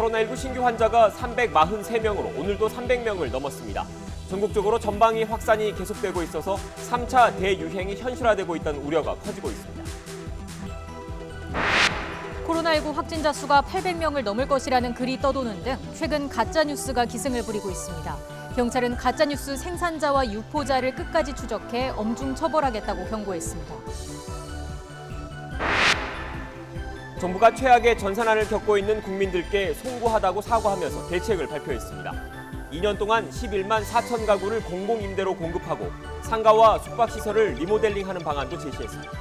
코로나19 신규 환자가 343명으로 오늘도 300명을 넘었습니다. 전국적으로 전방위 확산이 계속되고 있어서 3차 대유행이 현실화되고 있다는 우려가 커지고 있습니다. 코로나19 확진자 수가 800명을 넘을 것이라는 글이 떠도는 등 최근 가짜뉴스가 기승을 부리고 있습니다. 경찰은 가짜뉴스 생산자와 유포자를 끝까지 추적해 엄중 처벌하겠다고 경고했습니다. 정부가 최악의 전산난을 겪고 있는 국민들께 송구하다고 사과하면서 대책을 발표했습니다. 2년 동안 11만 4천 가구를 공공임대로 공급하고 상가와 숙박시설을 리모델링하는 방안도 제시했습니다.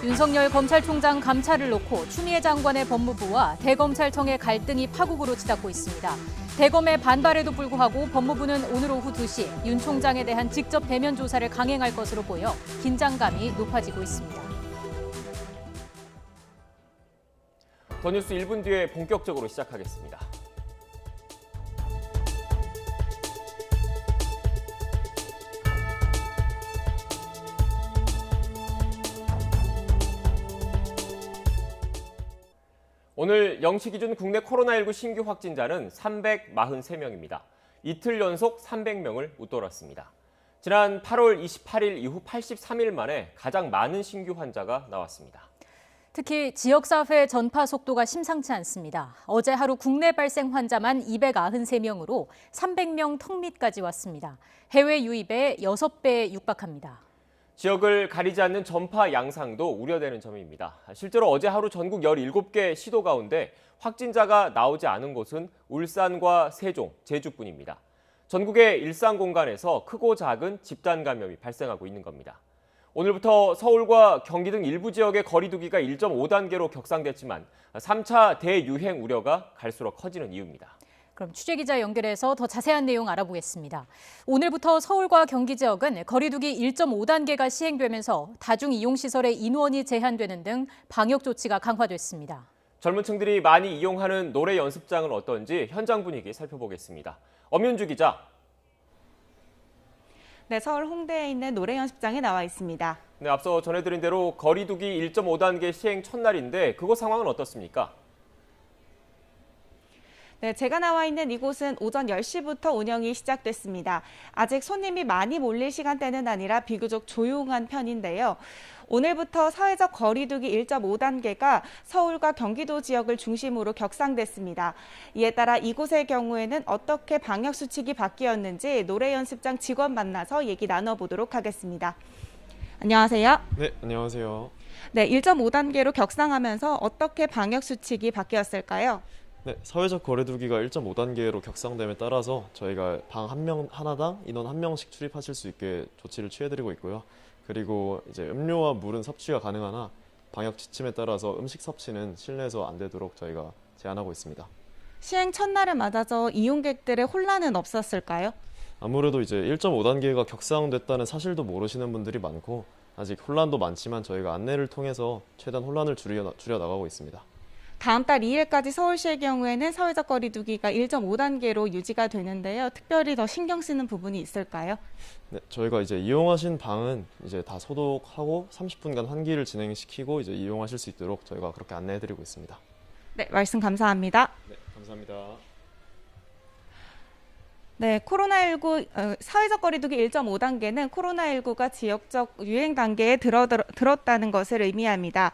윤석열 검찰총장 감찰을 놓고 추미애 장관의 법무부와 대검찰청의 갈등이 파국으로 치닫고 있습니다. 대검의 반발에도 불구하고 법무부는 오늘 오후 2시 윤 총장에 대한 직접 대면 조사를 강행할 것으로 보여 긴장감이 높아지고 있습니다. 더 뉴스 1분 뒤에 본격적으로 시작하겠습니다. 오늘 0시 기준 국내 코로나19 신규 확진자는 343명입니다. 이틀 연속 300명을 웃돌았습니다. 지난 8월 28일 이후 83일 만에 가장 많은 신규 환자가 나왔습니다. 특히 지역사회 전파 속도가 심상치 않습니다. 어제 하루 국내 발생 환자만 293명으로 300명 턱 밑까지 왔습니다. 해외 유입의 6배에 육박합니다. 지역을 가리지 않는 전파 양상도 우려되는 점입니다. 실제로 어제 하루 전국 17개 시도 가운데 확진자가 나오지 않은 곳은 울산과 세종, 제주뿐입니다. 전국의 일상 공간에서 크고 작은 집단 감염이 발생하고 있는 겁니다. 오늘부터 서울과 경기 등 일부 지역의 거리 두기가 1.5단계로 격상됐지만 3차 대유행 우려가 갈수록 커지는 이유입니다. 그럼 취재기자 연결해서 더 자세한 내용 알아보겠습니다. 오늘부터 서울과 경기 지역은 거리두기 1.5단계가 시행되면서 다중이용시설의 인원이 제한되는 등 방역 조치가 강화됐습니다. 젊은 층들이 많이 이용하는 노래 연습장은 어떤지 현장 분위기 살펴보겠습니다. 엄윤주 기자. 네, 서울 홍대에 있는 노래 연습장에 나와 있습니다. 네, 앞서 전해드린 대로 거리두기 1.5단계 시행 첫날인데 그곳 상황은 어떻습니까? 네, 제가 나와 있는 이곳은 오전 10시부터 운영이 시작됐습니다. 아직 손님이 많이 몰릴 시간대는 아니라 비교적 조용한 편인데요. 오늘부터 사회적 거리두기 1.5단계가 서울과 경기도 지역을 중심으로 격상됐습니다. 이에 따라 이곳의 경우에는 어떻게 방역 수칙이 바뀌었는지 노래 연습장 직원 만나서 얘기 나눠보도록 하겠습니다. 안녕하세요. 네, 안녕하세요. 네, 1.5단계로 격상하면서 어떻게 방역 수칙이 바뀌었을까요? 네, 사회적 거리두기가 1.5단계로 격상됨에 따라서 저희가 방 하나당 인원 1명씩 출입하실 수 있게 조치를 취해드리고 있고요. 그리고 이제 음료와 물은 섭취가 가능하나 방역 지침에 따라서 음식 섭취는 실내에서 안 되도록 저희가 제한하고 있습니다. 시행 첫날을 맞아서 이용객들의 혼란은 없었을까요? 아무래도 이제 1.5단계가 격상됐다는 사실도 모르시는 분들이 많고 아직 혼란도 많지만 저희가 안내를 통해서 최대한 혼란을 줄여 나가고 있습니다. 다음 달 2일까지 서울시의 경우에는 사회적 거리두기가 1.5단계로 유지가 되는데요. 특별히 더 신경 쓰는 부분이 있을까요? 네, 저희가 이제 이용하신 방은 이제 다 소독하고 30분간 환기를 진행시키고 이제 이용하실 수 있도록 저희가 그렇게 안내해드리고 있습니다. 네, 말씀 감사합니다. 네, 감사합니다. 네, 코로나19 사회적 거리두기 1.5단계는 코로나19가 지역적 유행 단계에 들었다는 것을 의미합니다.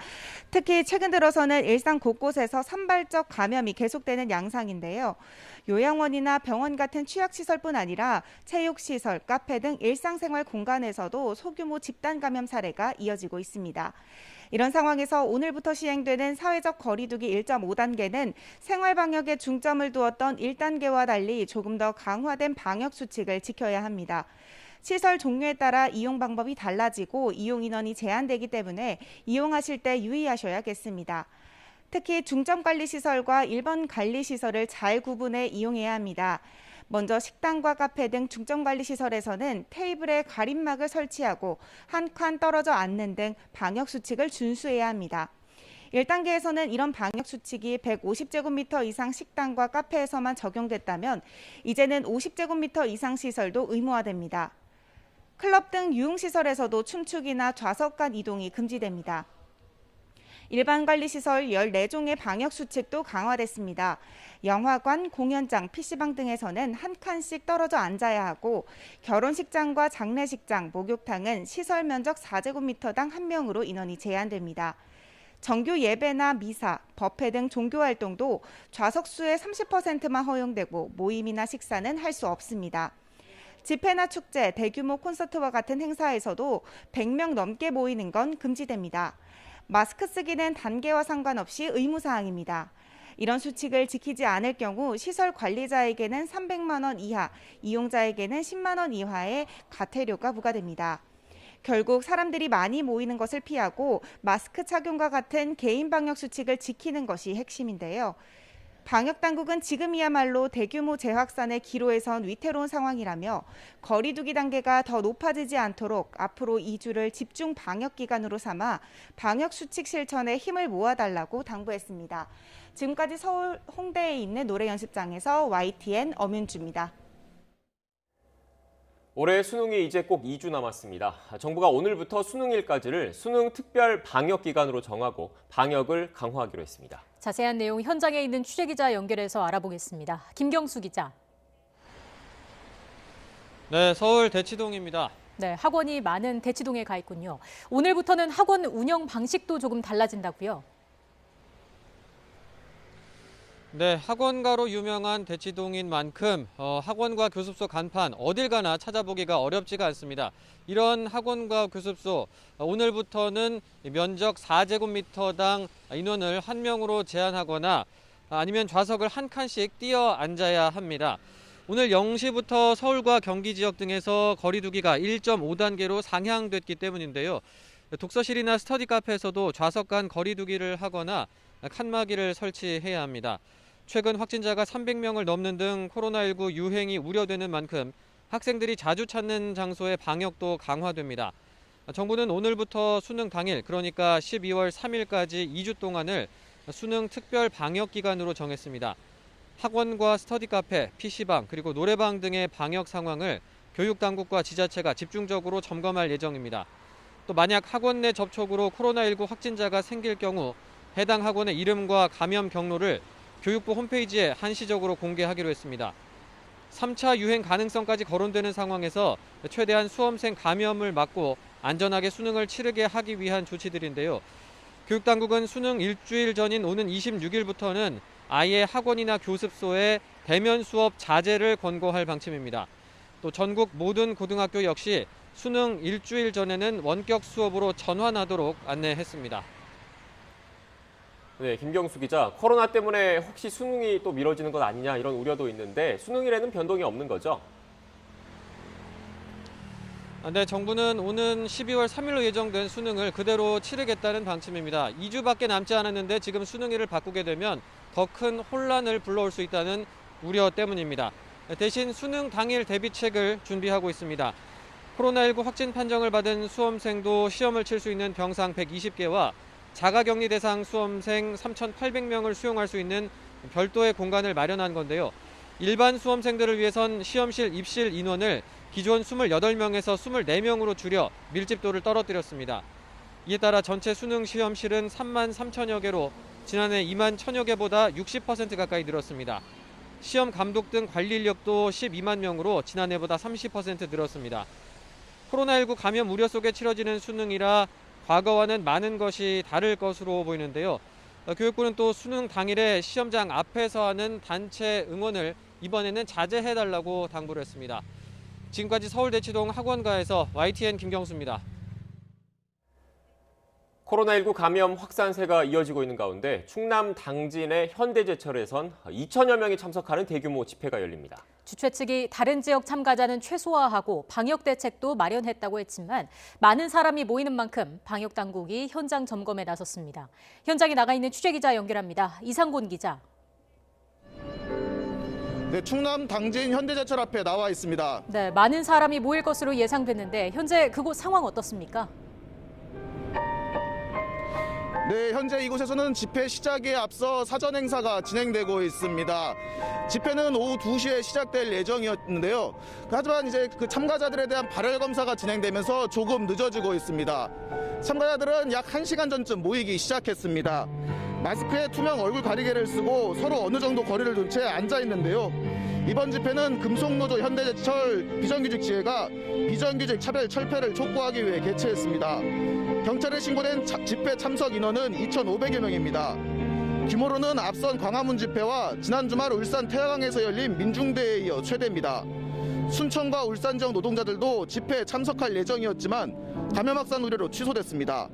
특히 최근 들어서는 일상 곳곳에서 산발적 감염이 계속되는 양상인데요. 요양원이나 병원 같은 취약시설뿐 아니라 체육시설, 카페 등 일상생활 공간에서도 소규모 집단 감염 사례가 이어지고 있습니다. 이런 상황에서 오늘부터 시행되는 사회적 거리두기 1.5단계는 생활방역에 중점을 두었던 1단계와 달리 조금 더 강화된 방역 수칙을 지켜야 합니다. 시설 종류에 따라 이용 방법이 달라지고 이용 인원이 제한되기 때문에 이용하실 때 유의하셔야겠습니다. 특히 중점관리시설과 일반 관리시설을 잘 구분해 이용해야 합니다. 먼저 식당과 카페 등 중점관리시설에서는 테이블에 가림막을 설치하고 한 칸 떨어져 앉는 등 방역수칙을 준수해야 합니다. 1단계에서는 이런 방역수칙이 150제곱미터 이상 식당과 카페에서만 적용됐다면 이제는 50제곱미터 이상 시설도 의무화됩니다. 클럽 등 유흥시설에서도 춤추기나 좌석 간 이동이 금지됩니다. 일반관리시설 14종의 방역수칙도 강화됐습니다. 영화관, 공연장, PC방 등에서는 한 칸씩 떨어져 앉아야 하고 결혼식장과 장례식장, 목욕탕은 시설 면적 4제곱미터당 1명으로 인원이 제한됩니다. 정규 예배나 미사, 법회 등 종교활동도 좌석수의 30%만 허용되고 모임이나 식사는 할 수 없습니다. 집회나 축제, 대규모 콘서트와 같은 행사에서도 100명 넘게 모이는 건 금지됩니다. 마스크 쓰기는 단계와 상관없이 의무사항입니다. 이런 수칙을 지키지 않을 경우 시설 관리자에게는 300만 원 이하, 이용자에게는 10만 원 이하의 과태료가 부과됩니다. 결국 사람들이 많이 모이는 것을 피하고 마스크 착용과 같은 개인 방역 수칙을 지키는 것이 핵심인데요. 방역당국은 지금이야말로 대규모 재확산의 기로에 선 위태로운 상황이라며 거리 두기 단계가 더 높아지지 않도록 앞으로 2주를 집중 방역 기간으로 삼아 방역 수칙 실천에 힘을 모아달라고 당부했습니다. 지금까지 서울 홍대에 있는 노래 연습장에서 YTN 엄윤주입니다. 올해 수능이 이제 꼭 2주 남았습니다. 정부가 오늘부터 수능일까지를 수능 특별 방역 기간으로 정하고 방역을 강화하기로 했습니다. 자세한 내용 현장에 있는 취재기자 연결해서 알아보겠습니다. 김경수 기자. 네, 서울 대치동입니다. 네, 학원이 많은 대치동에 가 있군요. 오늘부터는 학원 운영 방식도 조금 달라진다고요? 네, 학원가로 유명한 대치동인 만큼 학원과 교습소 간판 어딜 가나 찾아보기가 어렵지가 않습니다. 이런 학원과 교습소 오늘부터는 면적 4제곱미터당 인원을 1명으로 제한하거나 아니면 좌석을 한 칸씩 띄어 앉아야 합니다. 오늘 0시부터 서울과 경기 지역 등에서 거리 두기가 1.5단계로 상향됐기 때문인데요. 독서실이나 스터디 카페에서도 좌석 간 거리 두기를 하거나 칸막이를 설치해야 합니다. 최근 확진자가 300명을 넘는 등 코로나19 유행이 우려되는 만큼 학생들이 자주 찾는 장소의 방역도 강화됩니다. 정부는 오늘부터 수능 당일, 그러니까 12월 3일까지 2주 동안을 수능 특별 방역 기간으로 정했습니다. 학원과 스터디 카페, PC방, 그리고 노래방 등의 방역 상황을 교육당국과 지자체가 집중적으로 점검할 예정입니다. 또 만약 학원 내 접촉으로 코로나19 확진자가 생길 경우 해당 학원의 이름과 감염 경로를 교육부 홈페이지에 한시적으로 공개하기로 했습니다. 3차 유행 가능성까지 거론되는 상황에서 최대한 수험생 감염을 막고 안전하게 수능을 치르게 하기 위한 조치들인데요. 교육당국은 수능 일주일 전인 오는 26일부터는 아예 학원이나 교습소에 대면 수업 자제를 권고할 방침입니다. 또 전국 모든 고등학교 역시 수능 일주일 전에는 원격 수업으로 전환하도록 안내했습니다. 네, 김경수 기자. 코로나 때문에 혹시 수능이 또 미뤄지는 것 아니냐 이런 우려도 있는데 수능일에는 변동이 없는 거죠? 네, 정부는 오는 12월 3일로 예정된 수능을 그대로 치르겠다는 방침입니다. 2주밖에 남지 않았는데 지금 수능일을 바꾸게 되면 더 큰 혼란을 불러올 수 있다는 우려 때문입니다. 대신 수능 당일 대비책을 준비하고 있습니다. 코로나19 확진 판정을 받은 수험생도 시험을 칠 수 있는 병상 120개와 자가격리 대상 수험생 3,800명을 수용할 수 있는 별도의 공간을 마련한 건데요. 일반 수험생들을 위해선 시험실 입실 인원을 기존 28명에서 24명으로 줄여 밀집도를 떨어뜨렸습니다. 이에 따라 전체 수능 시험실은 3만 3천여 개로 지난해 2만 1천여 개보다 60% 가까이 늘었습니다. 시험 감독 등 관리 인력도 12만 명으로 지난해보다 30% 늘었습니다. 코로나19 감염 우려 속에 치러지는 수능이라 과거와는 많은 것이 다를 것으로 보이는데요. 교육부는 또 수능 당일에 시험장 앞에서 하는 단체 응원을 이번에는 자제해달라고 당부를 했습니다. 지금까지 서울대치동 학원가에서 YTN 김경수입니다. 코로나19 감염 확산세가 이어지고 있는 가운데 충남 당진의 현대제철에선 2천여 명이 참석하는 대규모 집회가 열립니다. 주최 측이 다른 지역 참가자는 최소화하고 방역 대책도 마련했다고 했지만 많은 사람이 모이는 만큼 방역 당국이 현장 점검에 나섰습니다. 현장에 나가 있는 취재기자 연결합니다. 이상곤 기자. 네, 충남 당진 현대제철 앞에 나와 있습니다. 네, 많은 사람이 모일 것으로 예상됐는데 현재 그곳 상황 어떻습니까? 네, 현재 이곳에서는 집회 시작에 앞서 사전 행사가 진행되고 있습니다. 집회는 오후 2시에 시작될 예정이었는데요. 하지만 이제 그 참가자들에 대한 발열 검사가 진행되면서 조금 늦어지고 있습니다. 참가자들은 약 1시간 전쯤 모이기 시작했습니다. 마스크에 투명 얼굴 가리개를 쓰고 서로 어느 정도 거리를 둔 채 앉아 있는데요. 이번 집회는 금속노조 현대제철 비정규직 지회가 비정규직 차별 철폐를 촉구하기 위해 개최했습니다. 경찰에 신고된 집회 참석 인원은 2,500여 명입니다. 규모로는 앞선 광화문 집회와 지난 주말 울산 태화강에서 열린 민중대회에 이어 최대입니다. 순천과 울산 지역 노동자들도 집회에 참석할 예정이었지만 감염 확산 우려로 취소됐습니다.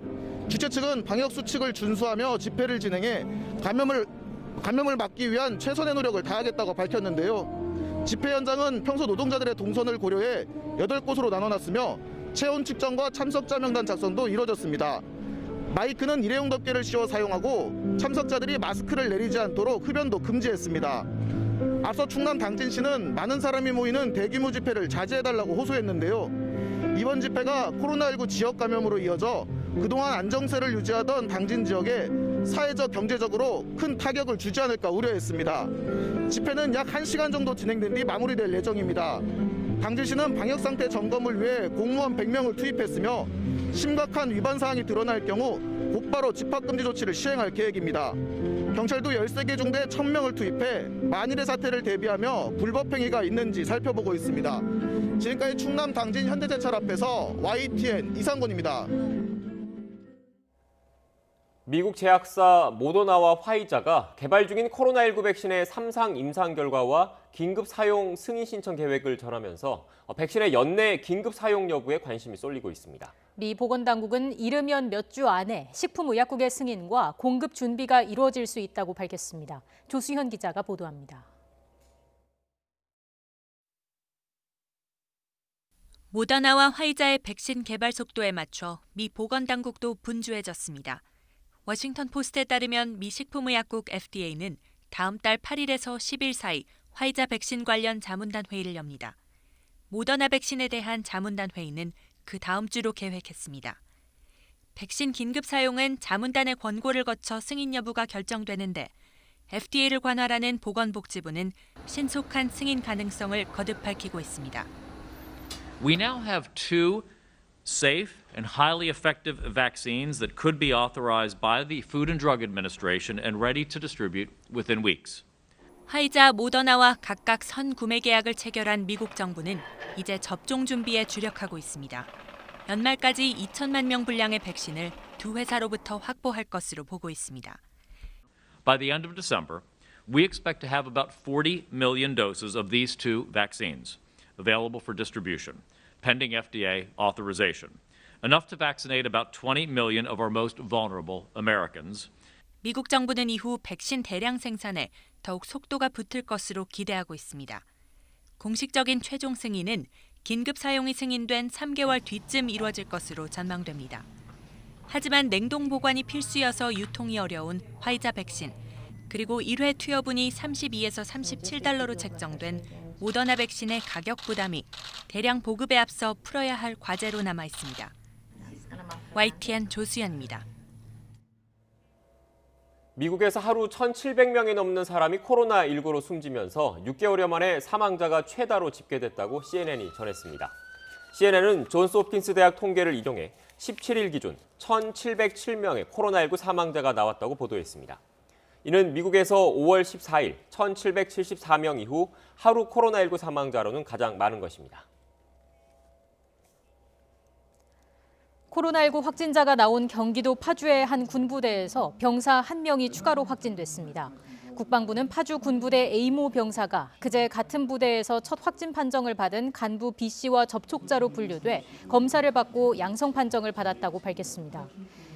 주최 측은 방역 수칙을 준수하며 집회를 진행해 감염을 막기 위한 최선의 노력을 다하겠다고 밝혔는데요. 집회 현장은 평소 노동자들의 동선을 고려해 8곳으로 나눠놨으며 체온 측정과 참석자 명단 작성도 이뤄졌습니다. 마이크는 일회용 덮개를 씌워 사용하고 참석자들이 마스크를 내리지 않도록 흡연도 금지했습니다. 앞서 충남 당진시는 많은 사람이 모이는 대규모 집회를 자제해달라고 호소했는데요. 이번 집회가 코로나19 지역 감염으로 이어져 그동안 안정세를 유지하던 당진 지역에 사회적, 경제적으로 큰 타격을 주지 않을까 우려했습니다. 집회는 약 1시간 정도 진행된 뒤 마무리될 예정입니다. 당진시는 방역상태 점검을 위해 공무원 100명을 투입했으며 심각한 위반 사항이 드러날 경우 곧바로 집합금지 조치를 시행할 계획입니다. 경찰도 13개 중대 1,000명을 투입해 만일의 사태를 대비하며 불법 행위가 있는지 살펴보고 있습니다. 지금까지 충남 당진 현대제철 앞에서 YTN 이상곤입니다. 미국 제약사 모더나와 화이자가 개발 중인 코로나19 백신의 3상 임상 결과와 긴급 사용 승인 신청 계획을 전하면서 백신의 연내 긴급 사용 여부에 관심이 쏠리고 있습니다. 미 보건당국은 이르면 몇 주 안에 식품의약국의 승인과 공급 준비가 이루어질 수 있다고 밝혔습니다. 조수현 기자가 보도합니다. 모더나와 화이자의 백신 개발 속도에 맞춰 미 보건당국도 분주해졌습니다. 워싱턴 포스트에 따르면 미 식품의약국 FDA는 다음 달 8일에서 10일 사이 화이자 백신 관련 자문단 회의를 엽니다. 모더나 백신에 대한 자문단 회의는 그 다음 주로 계획했습니다. 백신 긴급 사용은 자문단의 권고를 거쳐 승인 여부가 결정되는데 FDA를 관할하는 보건복지부는 신속한 승인 가능성을 거듭 밝히고 있습니다. We now have two safe and highly effective vaccines that could be authorized by the Food and Drug Administration and ready to distribute within weeks. 화이자, 모더나와 각각 선구매 계약을 체결한 미국 정부는 이제 접종 준비에 주력하고 있습니다. 연말까지 2천만 명 분량의 백신을 두 회사로부터 확보할 것으로 보고 있습니다. By the end of December, we expect to have about 40 million doses of these two vaccines available for distribution, pending FDA authorization, enough to vaccinate about 20 million of our most vulnerable Americans. 미국 정부는 이후 백신 대량 생산에 더욱 속도가 붙을 것으로 기대하고 있습니다. 공식적인 최종 승인은 긴급 사용이 승인된 3개월 뒤쯤 이루어질 것으로 전망됩니다. 하지만 냉동 보관이 필수여서 유통이 어려운 화이자 백신, 그리고 1회 투여분이 32에서 37달러로 책정된 모더나 백신의 가격 부담이 대량 보급에 앞서 풀어야 할 과제로 남아 있습니다. YTN 조수연입니다. 미국에서 하루 1,700명이 넘는 사람이 코로나19로 숨지면서 6개월여 만에 사망자가 최다로 집계됐다고 CNN이 전했습니다. CNN은 존스홉킨스 대학 통계를 인용해 17일 기준 1,707명의 코로나19 사망자가 나왔다고 보도했습니다. 이는 미국에서 5월 14일 1,774명 이후 하루 코로나19 사망자로는 가장 많은 것입니다. 코로나19 확진자가 나온 경기도 파주의 한 군부대에서 병사 1명이 추가로 확진됐습니다. 국방부는 파주 군부대 A모 병사가 그제 같은 부대에서 첫 확진 판정을 받은 간부 B씨와 접촉자로 분류돼 검사를 받고 양성 판정을 받았다고 밝혔습니다.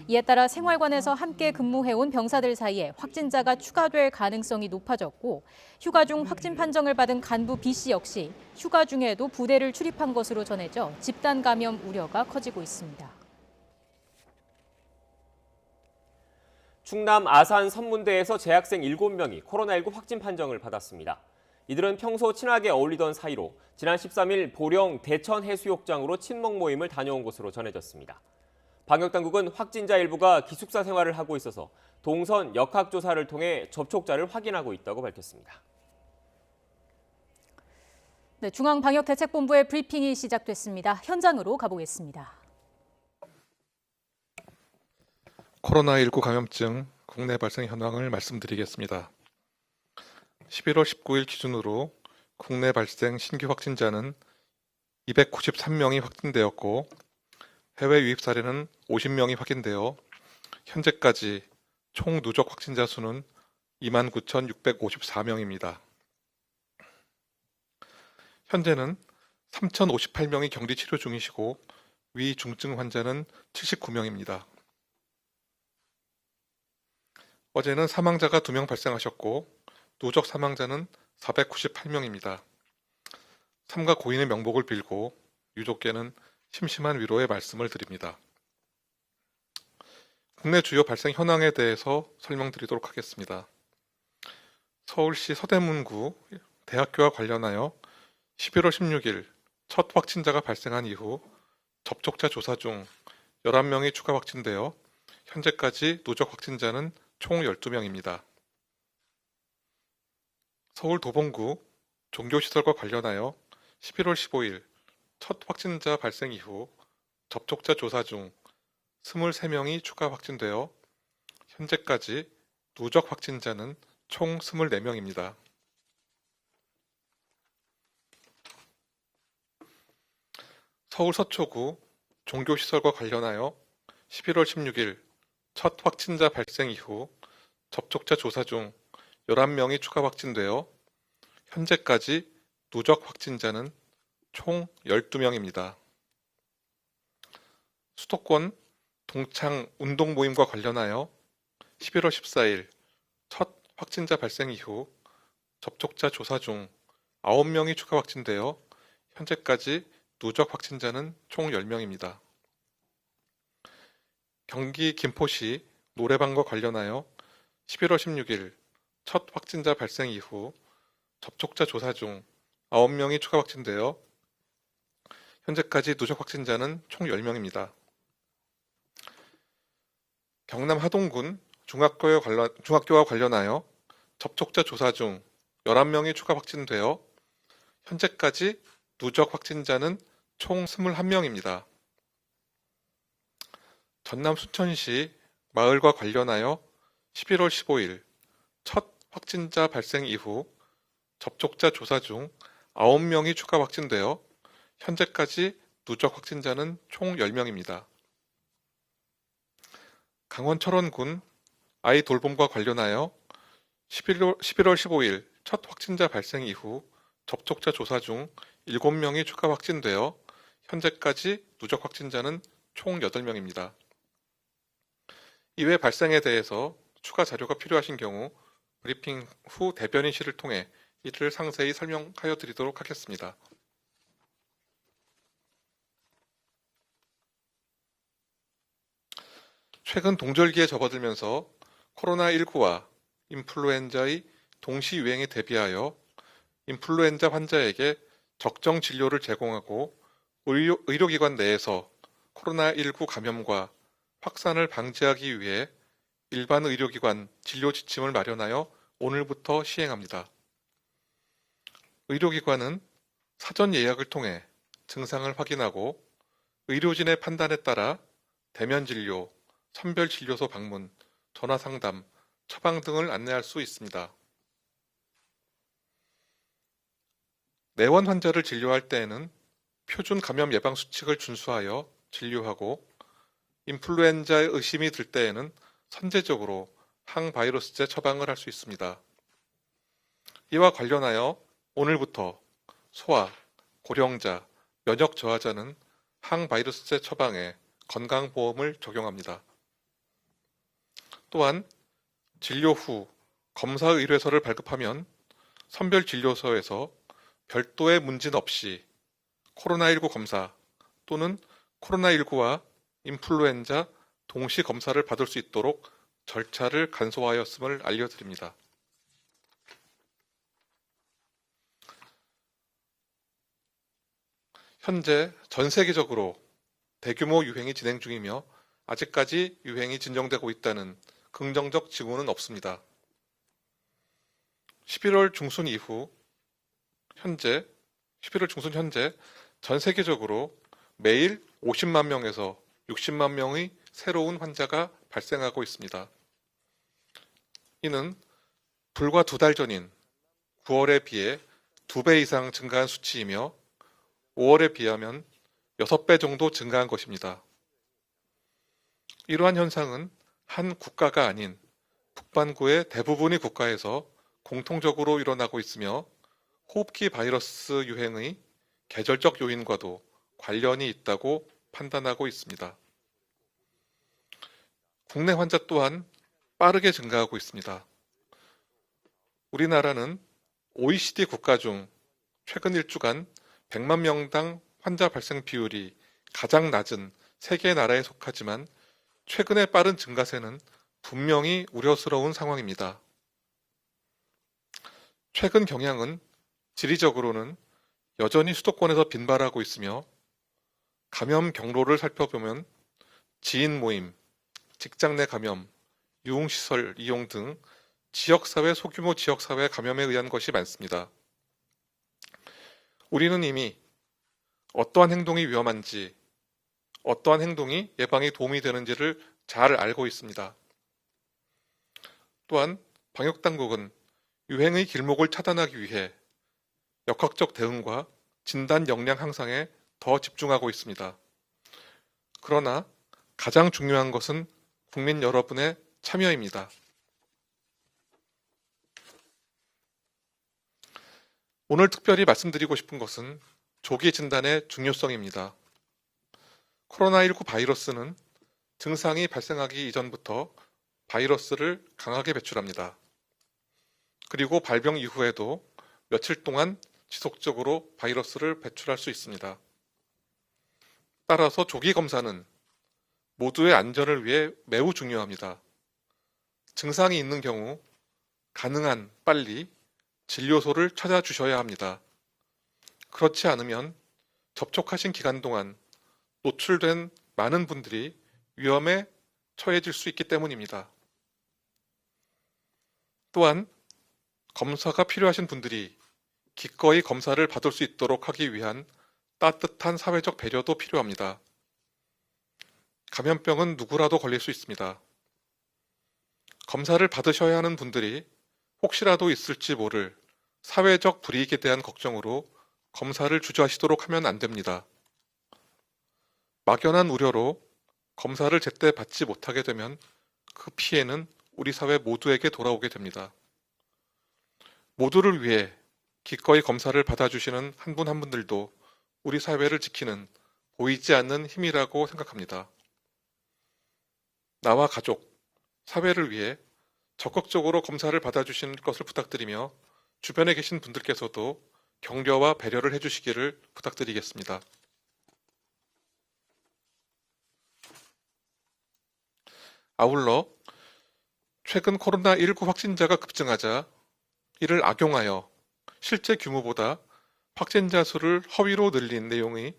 이에 따라 생활관에서 함께 근무해온 병사들 사이에 확진자가 추가될 가능성이 높아졌고 휴가 중 확진 판정을 받은 간부 B씨 역시 휴가 중에도 부대를 출입한 것으로 전해져 집단 감염 우려가 커지고 있습니다. 충남 아산 선문대에서 재학생 7명이 코로나19 확진 판정을 받았습니다. 이들은 평소 친하게 어울리던 사이로 지난 13일 보령 대천 해수욕장으로 친목 모임을 다녀온 것으로 전해졌습니다. 방역당국은 확진자 일부가 기숙사 생활을 하고 있어서 동선 역학조사를 통해 접촉자를 확인하고 있다고 밝혔습니다. 네, 중앙방역대책본부의 브리핑이 시작됐습니다. 현장으로 가보겠습니다. 코로나19 감염증 국내 발생 현황을 말씀드리겠습니다. 11월 19일 기준으로 국내 발생 신규 확진자는 293명이 확진되었고 해외 유입 사례는 50명이 확인되어 현재까지 총 누적 확진자 수는 29,654명입니다. 현재는 3,058명이 격리 치료 중이시고 위중증 환자는 79명입니다. 어제는 사망자가 2명 발생하셨고 누적 사망자는 498명입니다. 삼가 고인의 명복을 빌고 유족께는 심심한 위로의 말씀을 드립니다. 국내 주요 발생 현황에 대해서 설명드리도록 하겠습니다. 서울시 서대문구 대학교와 관련하여 11월 16일 첫 확진자가 발생한 이후 접촉자 조사 중 11명이 추가 확진되어 현재까지 누적 확진자는 총 12명입니다. 서울 도봉구 종교시설과 관련하여 11월 15일 첫 확진자 발생 이후 접촉자 조사 중 23명이 추가 확진되어 현재까지 누적 확진자는 총 24명입니다. 서울 서초구 종교시설과 관련하여 11월 16일 첫 확진자 발생 이후 접촉자 조사 중 11명이 추가 확진되어 현재까지 누적 확진자는 총 12명입니다. 수도권 동창 운동 모임과 관련하여 11월 14일 첫 확진자 발생 이후 접촉자 조사 중 9명이 추가 확진되어 현재까지 누적 확진자는 총 10명입니다. 경기 김포시 노래방과 관련하여 11월 16일 첫 확진자 발생 이후 접촉자 조사 중 9명이 추가 확진되어 현재까지 누적 확진자는 총 10명입니다. 경남 하동군 중학교와 관련하여 접촉자 조사 중 11명이 추가 확진되어 현재까지 누적 확진자는 총 21명입니다. 전남 순천시 마을과 관련하여 11월 15일 첫 확진자 발생 이후 접촉자 조사 중 9명이 추가 확진되어 현재까지 누적 확진자는 총 10명입니다. 강원 철원군 아이 돌봄과 관련하여 11월 15일 첫 확진자 발생 이후 접촉자 조사 중 7명이 추가 확진되어 현재까지 누적 확진자는 총 8명입니다. 이외 발생에 대해서 추가 자료가 필요하신 경우 브리핑 후 대변인실을 통해 이를 상세히 설명하여 드리도록 하겠습니다. 최근 동절기에 접어들면서 코로나19와 인플루엔자의 동시 유행에 대비하여 인플루엔자 환자에게 적정 진료를 제공하고 의료기관 내에서 코로나19 감염과 확산을 방지하기 위해 일반 의료기관 진료 지침을 마련하여 오늘부터 시행합니다. 의료기관은 사전 예약을 통해 증상을 확인하고 의료진의 판단에 따라 대면 진료, 선별 진료소 방문, 전화 상담, 처방 등을 안내할 수 있습니다. 내원 환자를 진료할 때에는 표준 감염 예방 수칙을 준수하여 진료하고 인플루엔자의 의심이 들 때에는 선제적으로 항바이러스제 처방을 할 수 있습니다. 이와 관련하여 오늘부터 소아, 고령자, 면역 저하자는 항바이러스제 처방에 건강보험을 적용합니다. 또한 진료 후 검사 의뢰서를 발급하면 선별진료소에서 별도의 문진 없이 코로나19 검사 또는 코로나19와 인플루엔자 동시 검사를 받을 수 있도록 절차를 간소화하였음을 알려드립니다. 현재 전 세계적으로 대규모 유행이 진행 중이며 아직까지 유행이 진정되고 있다는 긍정적 징후는 없습니다. 11월 중순 현재 전 세계적으로 매일 50만 명에서 60만 명의 새로운 환자가 발생하고 있습니다. 이는 불과 2달 전인 9월에 비해 2배 이상 증가한 수치이며 5월에 비하면 6배 정도 증가한 것입니다. 이러한 현상은 한 국가가 아닌 북반구의 대부분의 국가에서 공통적으로 일어나고 있으며 호흡기 바이러스 유행의 계절적 요인과도 관련이 있다고 판단하고 있습니다. 국내 환자 또한 빠르게 증가하고 있습니다. 우리나라는 OECD 국가 중 최근 1주간 100만 명당 환자 발생 비율이 가장 낮은 3개 나라에 속하지만 최근의 빠른 증가세는 분명히 우려스러운 상황입니다. 최근 경향은 지리적으로는 여전히 수도권에서 빈발하고 있으며 감염 경로를 살펴보면 지인 모임, 직장 내 감염, 유흥시설 이용 등 지역사회, 소규모 지역사회 감염에 의한 것이 많습니다. 우리는 이미 어떠한 행동이 위험한지, 어떠한 행동이 예방에 도움이 되는지를 잘 알고 있습니다. 또한 방역당국은 유행의 길목을 차단하기 위해 역학적 대응과 진단 역량 향상에 더 집중하고 있습니다. 그러나 가장 중요한 것은 국민 여러분의 참여입니다. 오늘 특별히 말씀드리고 싶은 것은 조기 진단의 중요성입니다. 코로나19 바이러스는 증상이 발생하기 이전부터 바이러스를 강하게 배출합니다. 그리고 발병 이후에도 며칠 동안 지속적으로 바이러스를 배출할 수 있습니다. 따라서 조기 검사는 모두의 안전을 위해 매우 중요합니다. 증상이 있는 경우 가능한 빨리 진료소를 찾아주셔야 합니다. 그렇지 않으면 접촉하신 기간 동안 노출된 많은 분들이 위험에 처해질 수 있기 때문입니다. 또한 검사가 필요하신 분들이 기꺼이 검사를 받을 수 있도록 하기 위한 따뜻한 사회적 배려도 필요합니다. 감염병은 누구라도 걸릴 수 있습니다. 검사를 받으셔야 하는 분들이 혹시라도 있을지 모를 사회적 불이익에 대한 걱정으로 검사를 주저하시도록 하면 안 됩니다. 막연한 우려로 검사를 제때 받지 못하게 되면 그 피해는 우리 사회 모두에게 돌아오게 됩니다. 모두를 위해 기꺼이 검사를 받아주시는 한 분 한 분들도 우리 사회를 지키는 보이지 않는 힘이라고 생각합니다. 나와 가족, 사회를 위해 적극적으로 검사를 받아주시는 것을 부탁드리며 주변에 계신 분들께서도 격려와 배려를 해주시기를 부탁드리겠습니다. 아울러 최근 코로나19 확진자가 급증하자 이를 악용하여 실제 규모보다 확진자 수를 허위로 늘린 내용의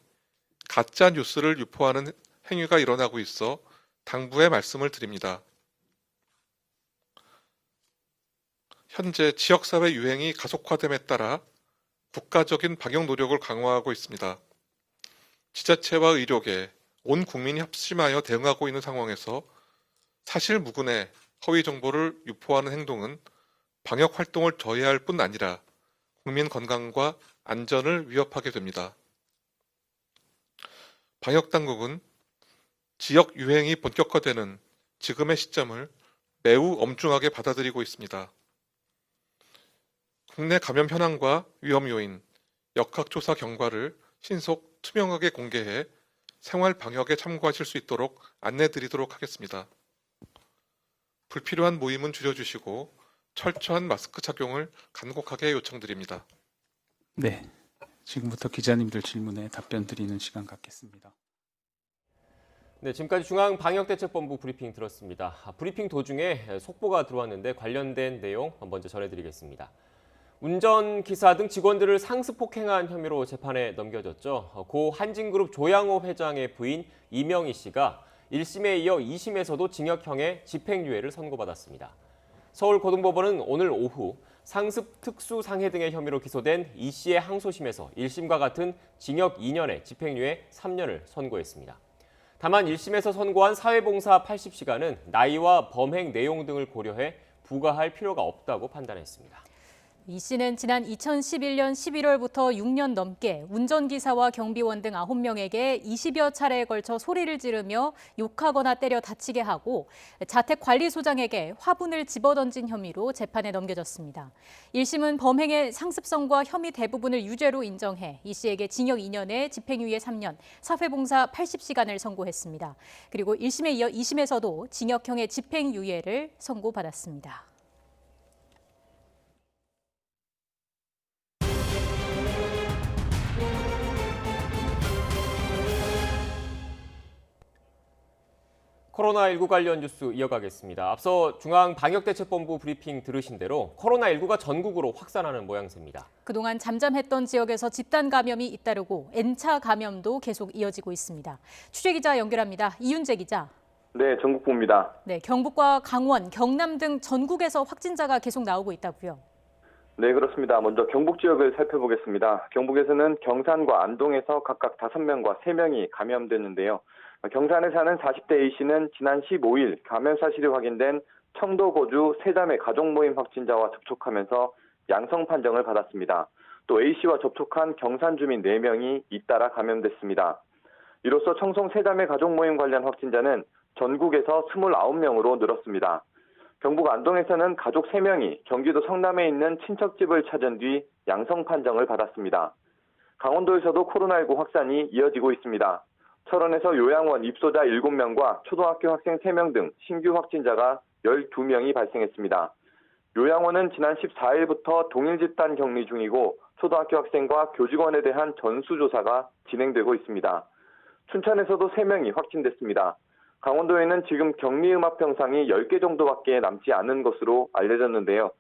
가짜 뉴스를 유포하는 행위가 일어나고 있어 당부의 말씀을 드립니다. 현재 지역사회 유행이 가속화됨에 따라 국가적인 방역 노력을 강화하고 있습니다. 지자체와 의료계, 온 국민이 합심하여 대응하고 있는 상황에서 사실 무근의 허위 정보를 유포하는 행동은 방역 활동을 저해할 뿐 아니라 국민 건강과 안전을 위협하게 됩니다. 방역 당국은 지역 유행이 본격화되는 지금의 시점을 매우 엄중하게 받아들이고 있습니다. 국내 감염 현황과 위험 요인, 역학조사 경과를 신속 투명하게 공개해 생활 방역에 참고하실 수 있도록 안내드리도록 하겠습니다. 불필요한 모임은 줄여주시고 철저한 마스크 착용을 간곡하게 요청드립니다. 네, 지금부터 기자님들 질문에 답변 드리는 시간 갖겠습니다. 네, 지금까지 중앙방역대책본부 브리핑 들었습니다. 브리핑 도중에 속보가 들어왔는데 관련된 내용 먼저 전해드리겠습니다. 운전기사 등 직원들을 상습 폭행한 혐의로 재판에 넘겨졌죠. 고 한진그룹 조양호 회장의 부인 이명희 씨가 1심에 이어 2심에서도 징역형의 집행유예를 선고받았습니다. 서울고등법원은 오늘 오후 상습 특수상해 등의 혐의로 기소된 이 씨의 항소심에서 1심과 같은 징역 2년에 집행유예 3년을 선고했습니다. 다만 1심에서 선고한 사회봉사 80시간은 나이와 범행 내용 등을 고려해 부과할 필요가 없다고 판단했습니다. 이 씨는 지난 2011년 11월부터 6년 넘게 운전기사와 경비원 등 9명에게 20여 차례에 걸쳐 소리를 지르며 욕하거나 때려 다치게 하고 자택관리소장에게 화분을 집어던진 혐의로 재판에 넘겨졌습니다. 1심은 범행의 상습성과 혐의 대부분을 유죄로 인정해 이 씨에게 징역 2년에 집행유예 3년, 사회봉사 80시간을 선고했습니다. 그리고 1심에 이어 2심에서도 징역형의 집행유예를 선고받았습니다. 코로나19 관련 뉴스 이어가겠습니다. 앞서 중앙방역대책본부 브리핑 들으신 대로 코로나19가 전국으로 확산하는 모양새입니다. 그동안 잠잠했던 지역에서 집단 감염이 잇따르고 N차 감염도 계속 이어지고 있습니다. 취재기자 연결합니다. 이윤재 기자. 네, 전국부입니다. 네, 경북과 강원, 경남 등 전국에서 확진자가 계속 나오고 있다고요. 네, 그렇습니다. 먼저 경북 지역을 살펴보겠습니다. 경북에서는 경산과 안동에서 각각 5명과 3명이 감염됐는데요. 경산에 사는 40대 A씨는 지난 15일 감염 사실이 확인된 청도 거주 세자매 가족 모임 확진자와 접촉하면서 양성 판정을 받았습니다. 또 A씨와 접촉한 경산 주민 4명이 잇따라 감염됐습니다. 이로써 청송 세자매 가족 모임 관련 확진자는 전국에서 29명으로 늘었습니다. 경북 안동에서는 가족 3명이 경기도 성남에 있는 친척집을 찾은 뒤 양성 판정을 받았습니다. 강원도에서도 코로나19 확산이 이어지고 있습니다. 철원에서 요양원 입소자 7명과 초등학교 학생 3명 등 신규 확진자가 12명이 발생했습니다. 요양원은 지난 14일부터 동일 집단 격리 중이고 초등학교 학생과 교직원에 대한 전수조사가 진행되고 있습니다. 춘천에서도 3명이 확진됐습니다. 강원도에는 지금 격리음압 병상이 10개 정도밖에 남지 않은 것으로 알려졌는데요.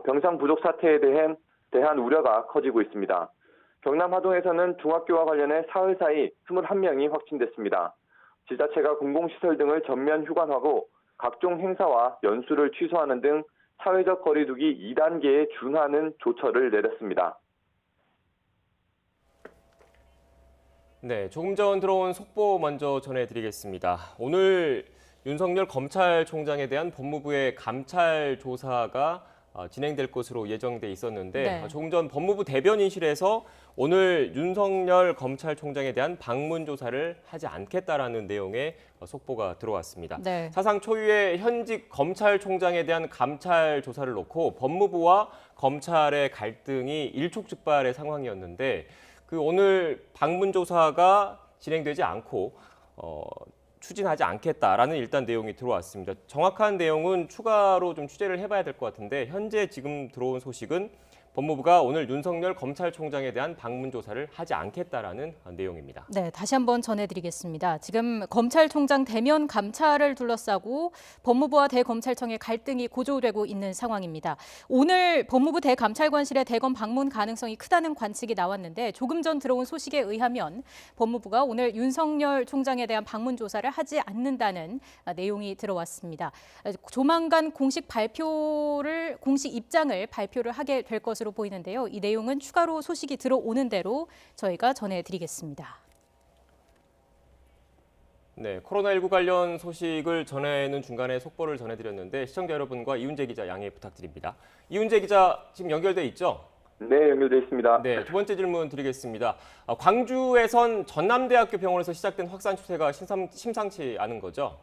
병상 부족 사태에 대한 우려가 커지고 있습니다. 경남 하동에서는 중학교와 관련해 사흘 사이 21명이 확진됐습니다. 지자체가 공공시설 등을 전면 휴관하고 각종 행사와 연수를 취소하는 등 사회적 거리두기 2단계에 준하는 조처를 내렸습니다. 네, 조금 전 들어온 속보 먼저 전해드리겠습니다. 오늘 윤석열 검찰총장에 대한 법무부의 감찰 조사가 진행될 것으로 예정돼 있었는데 네. 조금 전 법무부 대변인실에서 오늘 윤석열 검찰총장에 대한 방문 조사를 하지 않겠다라는 내용의 속보가 들어왔습니다. 네. 사상 초유의 현직 검찰총장에 대한 감찰 조사를 놓고 법무부와 검찰의 갈등이 일촉즉발의 상황이었는데 그 오늘 방문 조사가 진행되지 않고 추진하지 않겠다라는 일단 내용이 들어왔습니다. 정확한 내용은 추가로 좀 취재를 해봐야 될 것 같은데 현재 지금 들어온 소식은 법무부가 오늘 윤석열 검찰총장에 대한 방문 조사를 하지 않겠다라는 내용입니다. 네, 다시 한번 전해드리겠습니다. 지금 검찰총장 대면 감찰을 둘러싸고 법무부와 대검찰청의 갈등이 고조되고 있는 상황입니다. 오늘 법무부 대감찰관실의 대검 방문 가능성이 크다는 관측이 나왔는데 조금 전 들어온 소식에 의하면 법무부가 오늘 윤석열 총장에 대한 방문 조사를 하지 않는다는 내용이 들어왔습니다. 조만간 공식 입장을 발표를 하게 될 것으로 보이는데요. 이 내용은 추가로 소식이 들어오는 대로 저희가 전해드리겠습니다. 네, 코로나19 관련 소식을 전하는 중간에 속보를 전해드렸는데 시청자 여러분과 이윤재 기자 양해 부탁드립니다. 이윤재 기자 지금 연결돼 있죠? 네, 연결돼 있습니다. 네, 두 번째 질문 드리겠습니다. 광주에선 전남대학교 병원에서 시작된 확산 추세가 심상치 않은 거죠?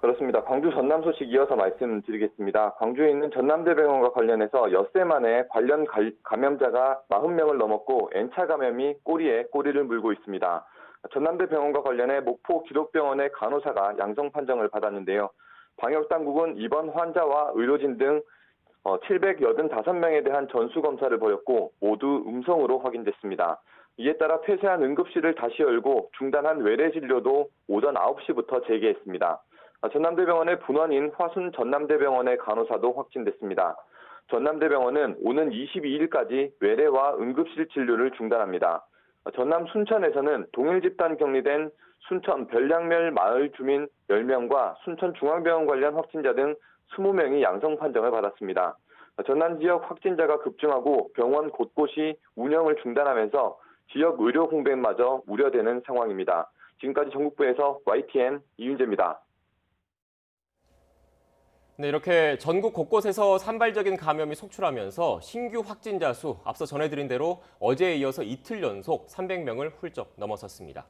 그렇습니다. 광주 전남 소식 이어서 말씀드리겠습니다. 광주에 있는 전남대병원과 관련해서 엿새 만에 관련 감염자가 40명을 넘었고 N차 감염이 꼬리에 꼬리를 물고 있습니다. 전남대병원과 관련해 목포 기독병원의 간호사가 양성 판정을 받았는데요. 방역당국은 이번 환자와 의료진 등 785명에 대한 전수검사를 벌였고 모두 음성으로 확인됐습니다. 이에 따라 폐쇄한 응급실을 다시 열고 중단한 외래 진료도 오전 9시부터 재개했습니다. 전남대병원의 분원인 화순 전남대병원의 간호사도 확진됐습니다. 전남대병원은 오는 22일까지 외래와 응급실 진료를 중단합니다. 전남 순천에서는 동일 집단 격리된 순천 별량멸 마을 주민 10명과 순천중앙병원 관련 확진자 등 20명이 양성 판정을 받았습니다. 전남 지역 확진자가 급증하고 병원 곳곳이 운영을 중단하면서 지역 의료 공백마저 우려되는 상황입니다. 지금까지 전국부에서 YTN 이윤재입니다. 네, 이렇게 전국 곳곳에서 산발적인 감염이 속출하면서 신규 확진자 수 앞서 전해드린 대로 어제에 이어서 이틀 연속 300명을 훌쩍 넘어섰습니다.